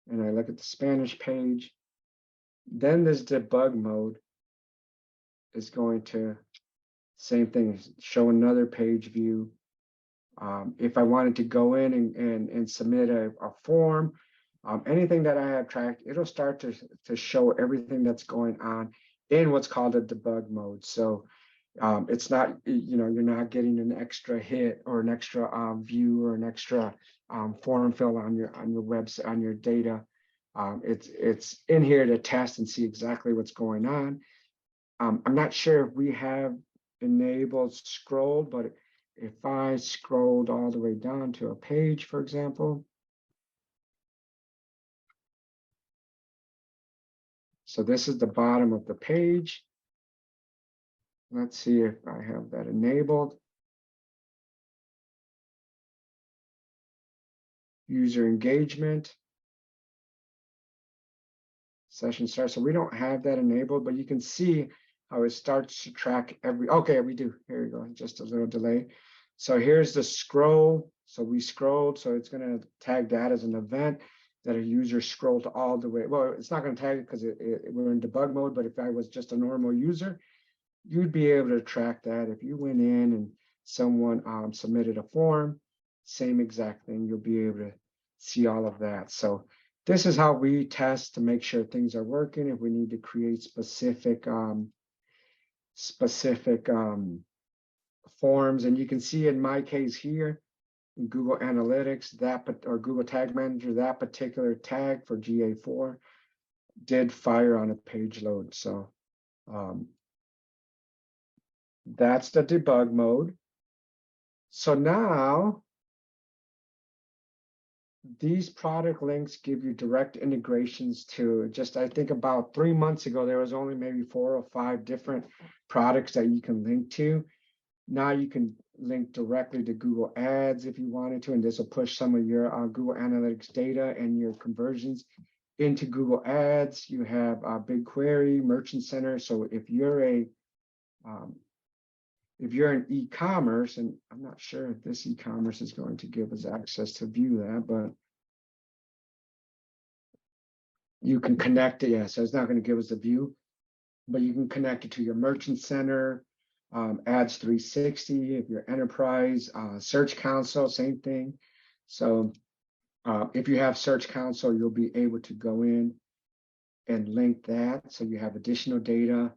and I look at the Spanish page. Then this debug mode is going to, same thing, show another page view. If I wanted to go in and submit a form, anything that I have tracked, it'll start to show everything that's going on in what's called a debug mode. So it's not, you're not getting an extra hit or an extra view or an extra form fill on your website, on your data. It's in here to test and see exactly what's going on. I'm not sure if we have enabled scroll, but if I scrolled all the way down to a page, for example. So this is the bottom of the page. Let's see if I have that enabled. User engagement. Session start. So we don't have that enabled, but you can see how it starts to track okay, we do. Here we go, just a little delay. So here's the scroll. So we scrolled, so it's going to tag that as an event that a user scrolled all the way. Well, it's not going to tag it because we're in debug mode, but if I was just a normal user, you'd be able to track that. If you went in and someone submitted a form, same exact thing, you'll be able to see all of that. So this is how we test to make sure things are working. If we need to create specific forms, and you can see in my case here, in Google Analytics, or Google Tag Manager, that particular tag for GA4 did fire on a page load. So that's the debug mode. So now these product links give you direct integrations to just, I think about 3 months ago, there was only maybe 4 or 5 different products that you can link to. Now you can link directly to Google Ads if you wanted to, and this will push some of your Google Analytics data and your conversions into Google Ads. You have BigQuery, Merchant Center. So if you're in e-commerce, and I'm not sure if this e-commerce is going to give us access to view that, but you can connect it. Yeah, so it's not going to give us the view, but you can connect it to your Merchant Center, Ads 360, if you're enterprise, Search Console, same thing. So if you have Search Console, you'll be able to go in and link that, so you have additional data.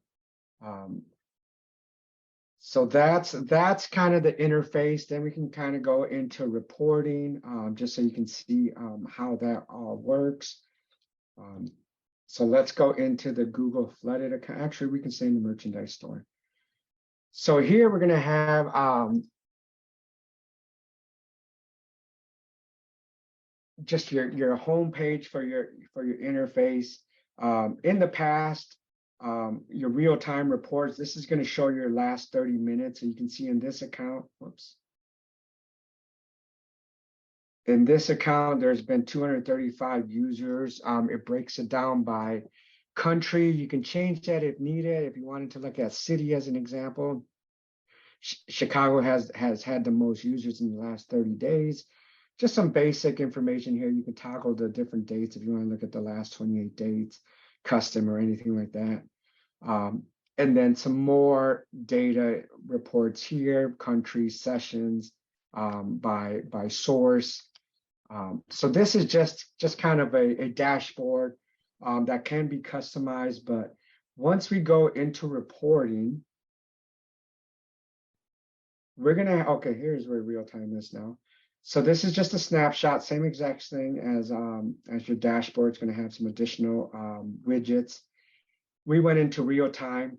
So that's kind of the interface. Then we can kind of go into reporting, just so you can see how that all works. So let's go into the Google Flooded account. Actually, we can stay in the merchandise store. So here we're going to have just your home page for your interface. In the past, your real-time reports. This is going to show your last 30 minutes. So you can see in this account, whoops. In this account, there's been 235 users. It breaks it down by country. You can change that if needed. If you wanted to look at city as an example, Chicago has had the most users in the last 30 days. Just some basic information here. You can toggle the different dates if you want to look at the last 28 dates, custom or anything like that. And then some more data reports here, country, sessions, by source. So this is just kind of a dashboard that can be customized. But once we go into reporting, we're gonna, okay, here's where real time is now. So this is just a snapshot, same exact thing as your dashboard. It's gonna have some additional widgets. We went into real time.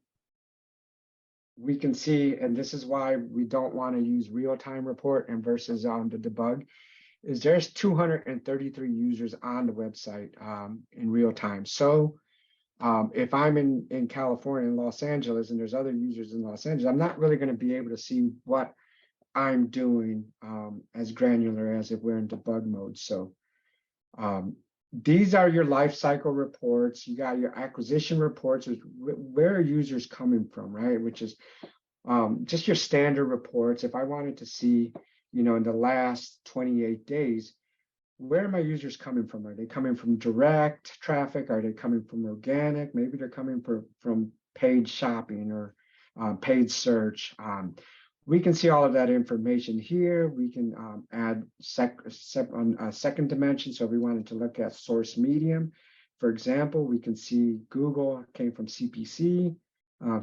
We can see, and this is why we don't want to use real time report and versus the debug, is there's 233 users on the website in real time. So if I'm in California, in Los Angeles, and there's other users in Los Angeles, I'm not really going to be able to see what I'm doing as granular as if we're in debug mode. So these are your life cycle reports. You got your acquisition reports, where are users coming from, right? Which is just your standard reports. If I wanted to see, in the last 28 days, where are my users coming from? Are they coming from direct traffic? Are they coming from organic? Maybe they're coming from paid shopping or paid search. We can see all of that information here. We can add a second dimension. So if we wanted to look at source medium, for example, we can see Google came from CPC,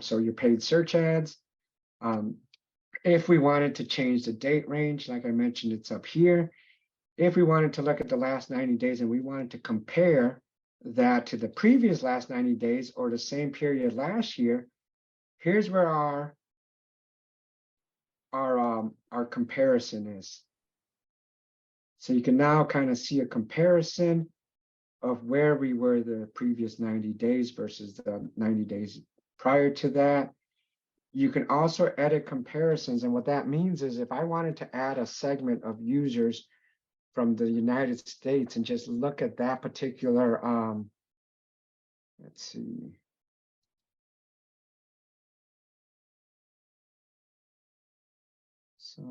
so your paid search ads. If we wanted to change the date range, like I mentioned, it's up here. If we wanted to look at the last 90 days and we wanted to compare that to the previous last 90 days or the same period last year, here's where our comparison is. So you can now kind of see a comparison of where we were the previous 90 days versus the 90 days prior to that. You can also edit comparisons. And what that means is if I wanted to add a segment of users from the United States and just look at that particular, let's see. So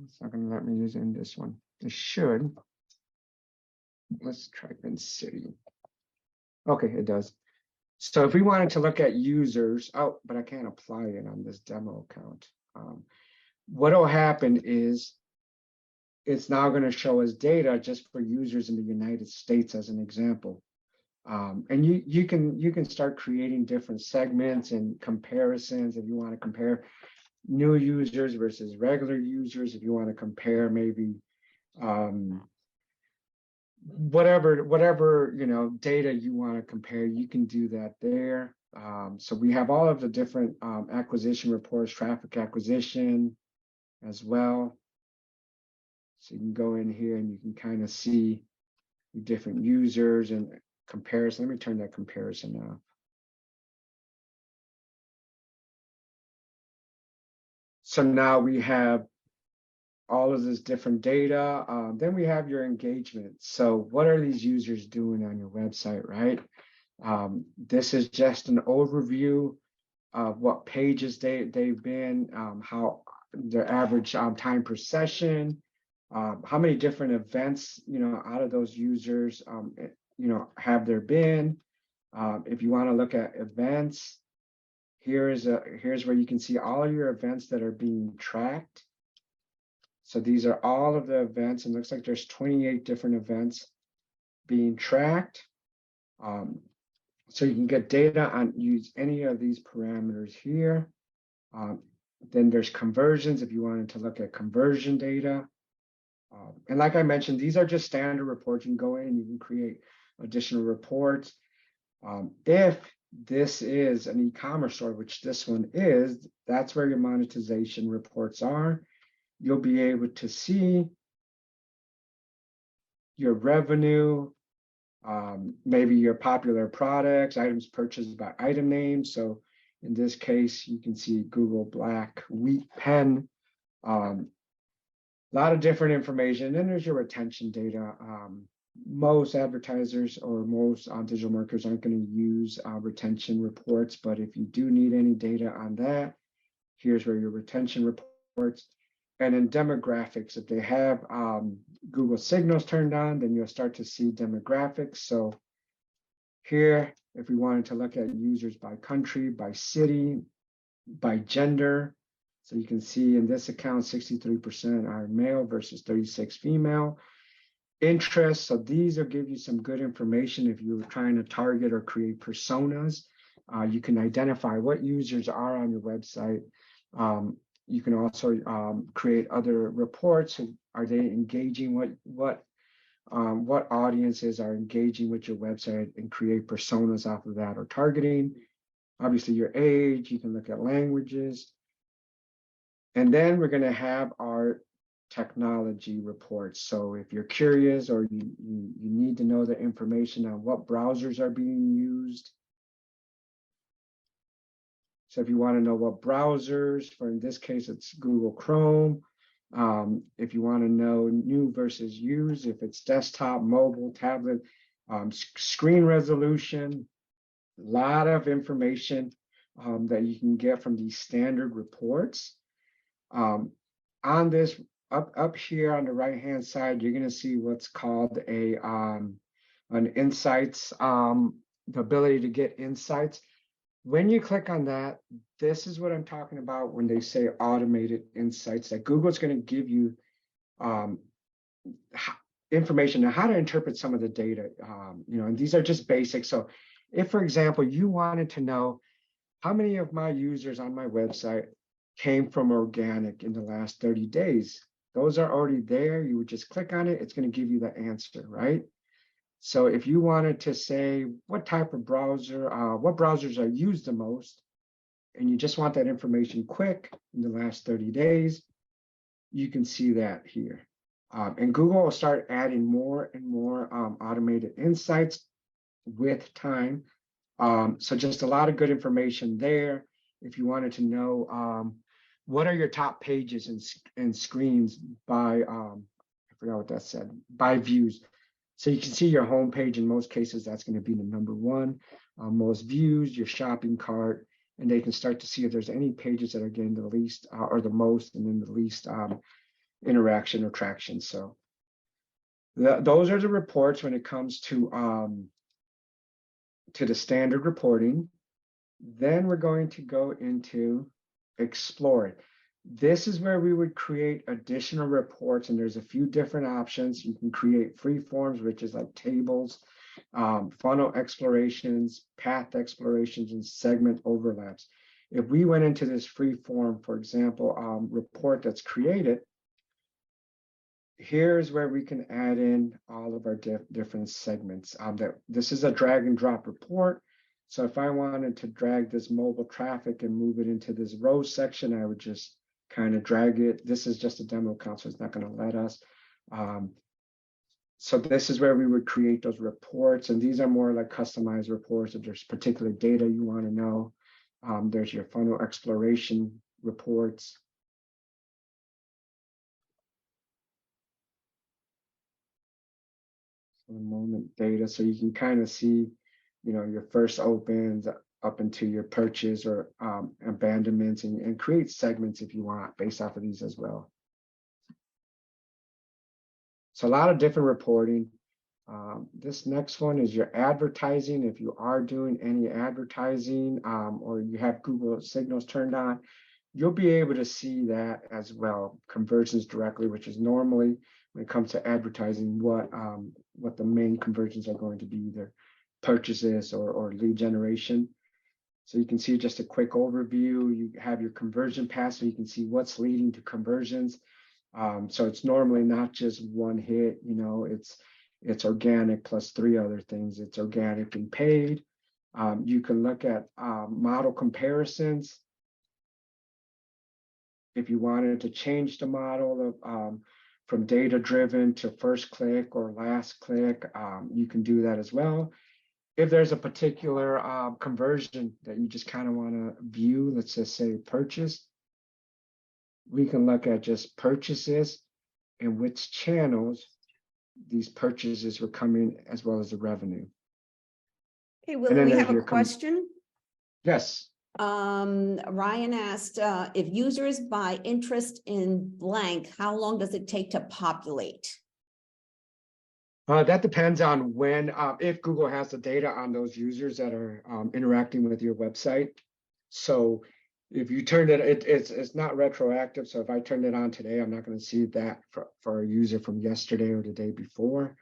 it's not going to let me use it in this one. It should. Let's type in city. Okay, it does. So if we wanted to look at users, oh, but I can't apply it on this demo account. What will happen is it's now going to show us data just for users in the United States as an example. And you can start creating different segments and comparisons if you want to compare new users versus regular users. If you want to compare maybe whatever data you want to compare, you can do that there. So we have all of the different acquisition reports, traffic acquisition as well. So you can go in here and you can kind of see the different users and comparison. Let me turn that comparison off. So now we have all of this different data. Then we have your engagement. So what are these users doing on your website, right? This is just an overview of what pages they've been, how their average time per session, how many different events, out of those users, have there been. If you want to look at events, here's where you can see all of your events that are being tracked. So these are all of the events, and looks like there's 28 different events being tracked. So you can get data on use any of these parameters here. Then there's conversions if you wanted to look at conversion data. And like I mentioned, these are just standard reports. You can go in and you can create additional reports. If this is an e-commerce store, which this one is, that's where your monetization reports are. You'll be able to see your revenue, maybe your popular products, items purchased by item name. So in this case, you can see Google Black Wheat Pen. A lot of different information. And then there's your retention data. Most advertisers or most digital marketers aren't going to use retention reports, but if you do need any data on that, here's where your retention reports. And in demographics, if they have Google Signals turned on, then you'll start to see demographics. So here, if we wanted to look at users by country, by city, by gender, so you can see in this account, 63% are male versus 36% female. Interests, so these will give you some good information if you're trying to target or create personas. You can identify what users are on your website. You can also create other reports. Are they engaging? What audiences are engaging with your website, and create personas off of that, or targeting. Obviously, your age. You can look at languages, and then we're going to have our technology reports. So if you're curious or you need to know the information on what browsers are being used. So if you want to know what browsers, for in this case, it's Google Chrome. If you want to know new versus used, if it's desktop, mobile, tablet, screen resolution, a lot of information that you can get from these standard reports. On this, up here on the right-hand side, you're going to see what's called an insights, the ability to get insights. When you click on that, this is what I'm talking about when they say automated insights, that Google's going to give you information on how to interpret some of the data, and these are just basic. So if, for example, you wanted to know how many of my users on my website came from organic in the last 30 days, those are already there. You would just click on it. It's going to give you the answer, right? So if you wanted to say what type of browser, what browsers are used the most, and you just want that information quick in the last 30 days, you can see that here. And Google will start adding more and more automated insights with time. So just a lot of good information there. If you wanted to know what are your top pages and screens by, I forgot what that said, by views. So you can see your home page. In most cases, that's going to be the number one. Most views, your shopping cart, and they can start to see if there's any pages that are getting the least or the most, and then the least interaction or traction. So those are the reports when it comes to the standard reporting. Then we're going to go into Explore It. This is where we would create additional reports, and there's a few different options. You can create free forms, which is like tables, funnel explorations, path explorations, and segment overlaps. if we went into this free form, for example, report that's created, here's where we can add in all of our different segments. This is a drag and drop report. So if I wanted to drag this mobile traffic and move it into this row section, I would just kind of drag it. This is just a demo account, so it's not going to let us. So this is where we would create those reports. And these are more like customized reports. If there's particular data you want to know, there's your funnel exploration reports. For the moment data, so you can kind of see, your first opens up into your purchase or abandonments, and create segments if you want based off of these as well. So a lot of different reporting. This next one is your advertising. If you are doing any advertising or you have Google signals turned on, you'll be able to see that as well, conversions directly, which is normally when it comes to advertising, what the main conversions are going to be, either purchases or lead generation. So you can see just a quick overview. You have your conversion path, so you can see what's leading to conversions. So it's normally not just one hit, it's organic plus 3 other things. It's organic and paid. You can look at model comparisons. If you wanted to change the model from data-driven to first click or last click, you can do that as well. If there's a particular conversion that you just kind of want to view, let's just say purchase, we can look at just purchases and which channels these purchases were coming, as well as the revenue. Okay, Willie, we have a question. Yes. Ryan asked, if users buy interest in blank, how long does it take to populate? That depends on when, if Google has the data on those users that are interacting with your website. So if you turn it's not retroactive. So if I turned it on today, I'm not going to see that for a user from yesterday or the day before.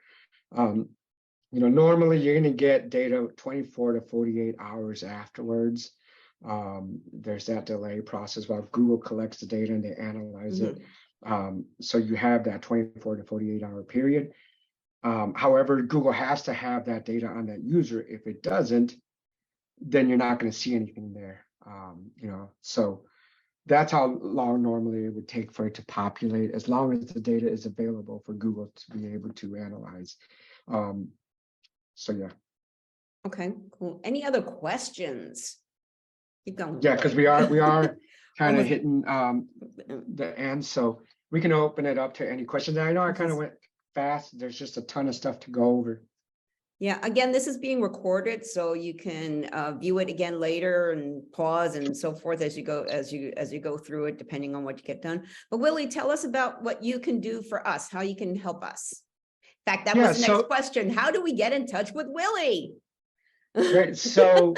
Normally you're going to get data 24 to 48 hours afterwards. There's that delay process while Google collects the data and they analyze it. So you have that 24 to 48 hour period. However, Google has to have that data on that user. If it doesn't, then you're not going to see anything there. So that's how long normally it would take for it to populate, as long as the data is available for Google to be able to analyze. So yeah. Okay, cool. Any other questions? Keep going. Yeah, because we are kind of hitting the end, so we can open it up to any questions. I know I kind of went fast. There's just a ton of stuff to go over. Yeah, again, this is being recorded, so you can view it again later and pause and so forth as you go through it, depending on what you get done. But Willie, tell us about what you can do for us, how you can help us. In fact, that was the next question. How do we get in touch with Willie? Great. So,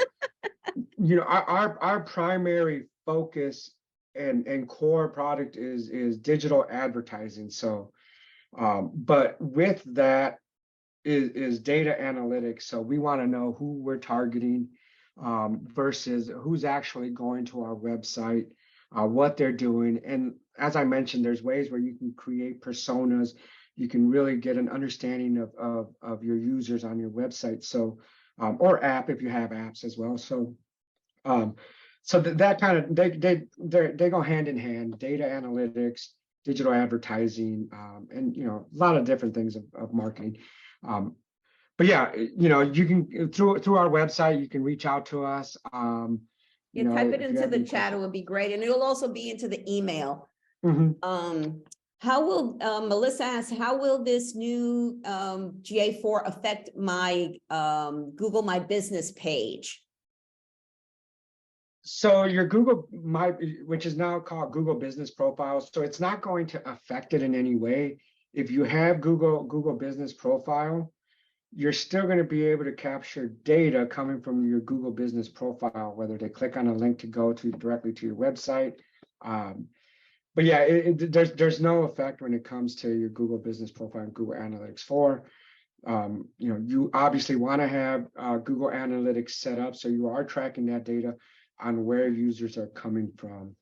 our primary focus and core product is digital advertising. So, but with that is data analytics. So we want to know who we're targeting versus who's actually going to our website, what they're doing. And as I mentioned, there's ways where you can create personas. You can really get an understanding of your users on your website. So, or app if you have apps as well. So, that kind of they go hand in hand. Data analytics, digital advertising, and a lot of different things of marketing. But yeah, you can through our website, you can reach out to us. Type it into the chat, it would be great, and it'll also be into the email. How will Melissa asks, how will this new GA4 affect my Google My Business page? So your Google which is now called Google Business Profile, so it's not going to affect it in any way. If you have Google Business Profile, you're still going to be able to capture data coming from your Google Business Profile, whether they click on a link to go to directly to your website. But yeah, there's no effect when it comes to your Google Business Profile and Google Analytics 4. You obviously want to have Google Analytics set up so you are tracking that data. on where users are coming from,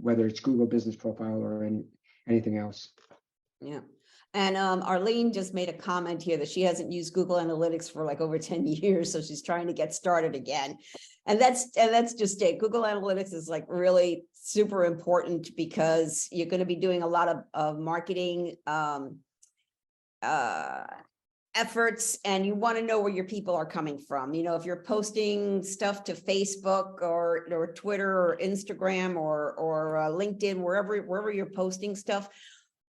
whether it's Google Business Profile or anything else. Yeah. And Arlene just made a comment here that she hasn't used Google Analytics for like over 10 years. So she's trying to get started again. And that's just it. Google Analytics is like really super important because you're going to be doing a lot of marketing efforts, and you want to know where your people are coming from. You know, if you're posting stuff to Facebook or Twitter or Instagram or LinkedIn, wherever you're posting stuff,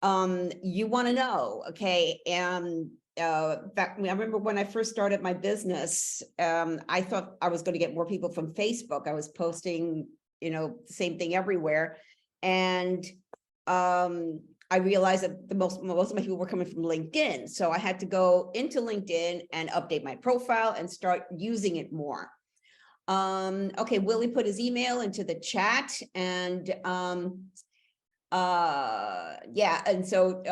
you want to know, okay. And in fact, I remember when I first started my business, I thought I was going to get more people from Facebook. I was posting, you know, the same thing everywhere. And I realized that most of my people were coming from LinkedIn. So I had to go into LinkedIn and update my profile and start using it more. Okay, Willie put his email into the chat, and yeah, and so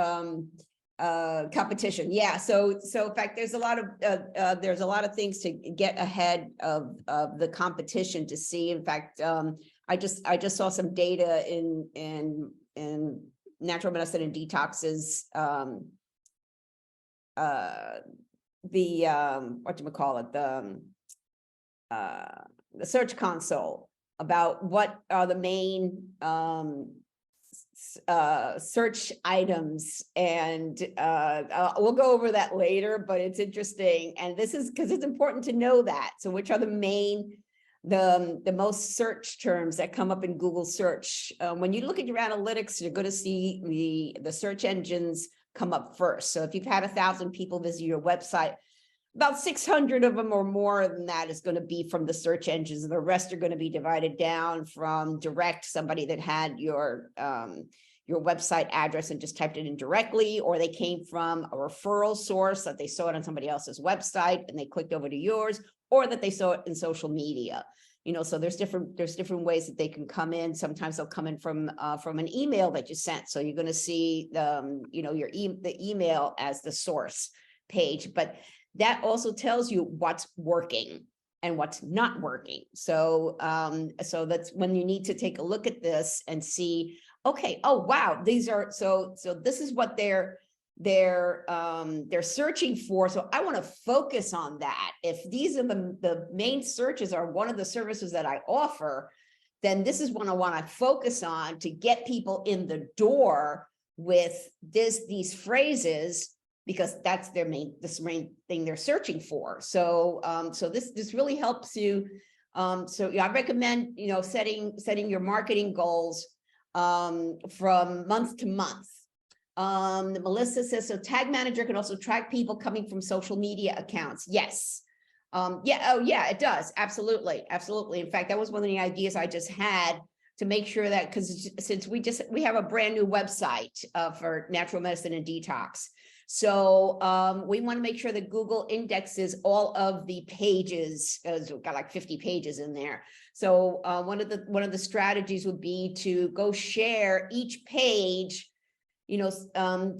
competition, yeah, so in fact there's a lot of things to get ahead of the competition to see. In fact, I just saw some data in Natural Medicine and Detox's the Search Console about what are the main search items, and we'll go over that later, but it's interesting, and this is because it's important to know that. So which are the main the most search terms that come up in Google search? When you look at your analytics, you're going to see the search engines come up first. So if you've had 1,000 people visit your website, about 600 of them or more than that is going to be from the search engines, and the rest are going to be divided down from direct, somebody that had your website address and just typed it in directly, or they came from a referral source that they saw it on somebody else's website and they clicked over to yours, or that they saw it in social media. You know, so there's different ways that they can come in. Sometimes they'll come in from an email that you sent. So you're going to see the email as the source page, but that also tells you what's working and what's not working. So so that's when you need to take a look at this and see, okay, oh wow, these are so this is what they're searching for. So I want to focus on that. If these are the main searches are one of the services that I offer, then this is what I want to focus on to get people in the door with these phrases, because that's their main thing they're searching for. So so this really helps you. So yeah, I recommend, you know, setting your marketing goals from month to month. Melissa says, so Tag Manager can also track people coming from social media accounts. Yes. Yeah. Oh yeah, it does. Absolutely. Absolutely. In fact, that was one of the ideas I just had to make sure that, because since we have a brand new website for Natural Medicine and Detox. So we want to make sure that Google indexes all of the pages, because we've got like 50 pages in there. So one of the strategies would be to go share each page, you know,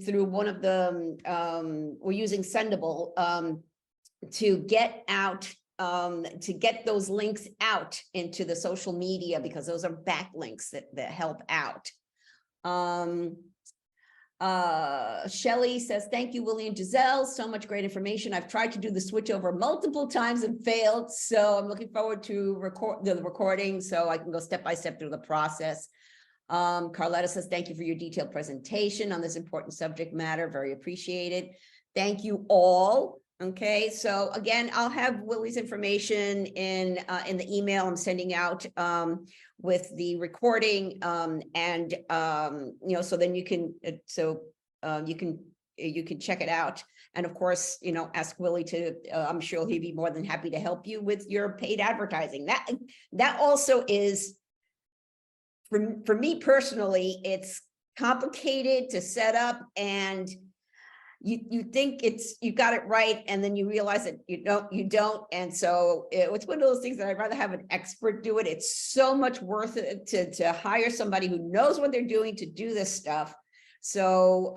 through one of the, we're using Sendable to get out, to get those links out into the social media, because those are backlinks that help out. Shelly says, thank you, Willie and Giselle. So much great information. I've tried to do the switch over multiple times and failed. So I'm looking forward to the recording so I can go step by step through the process. Carletta says, thank you for your detailed presentation on this important subject matter. Very appreciated. Thank you all. Okay, so again, I'll have Willie's information in the email I'm sending out with the recording, and you know, so then you can you can check it out, and of course, you know, ask Willie to. I'm sure he'd be more than happy to help you with your paid advertising. That also is, for me personally, it's complicated to set up, and you think you got it right, and then you realize that you don't. And so it's one of those things that I'd rather have an expert do it. It's so much worth it to hire somebody who knows what they're doing to do this stuff. So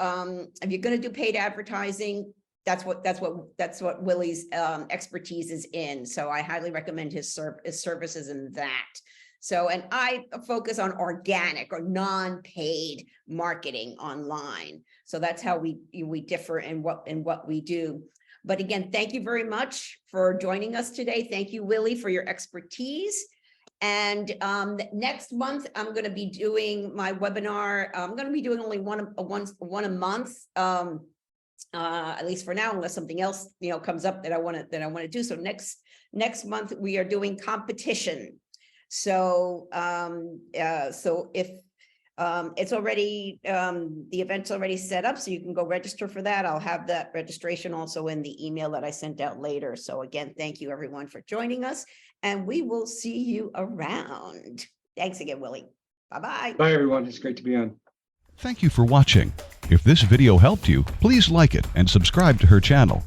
if you're going to do paid advertising, that's what Willie's expertise is in. So I highly recommend his services in that. So, and I focus on organic or non-paid marketing online. So that's how we differ in what we do. But again, thank you very much for joining us today. Thank you, Willie, for your expertise. And next month, I'm going to be doing my webinar. I'm going to be doing only one a month, at least for now, unless something else comes up that I want to do. So next month we are doing competition. So if it's already the event's already set up, so you can go register for that. I'll have that registration also in the email that I sent out later. So again, thank you everyone for joining us, and we will see you around. Thanks again, Willie. Bye-bye. Bye, everyone. It's great to be on. Thank you for watching. If this video helped you, please like it and subscribe to her channel.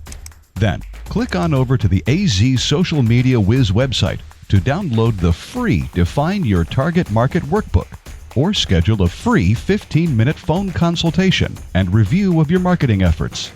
Then, click on over to the AZ Social Media Wiz website to download the free Define Your Target Market Workbook, or schedule a free 15-minute phone consultation and review of your marketing efforts.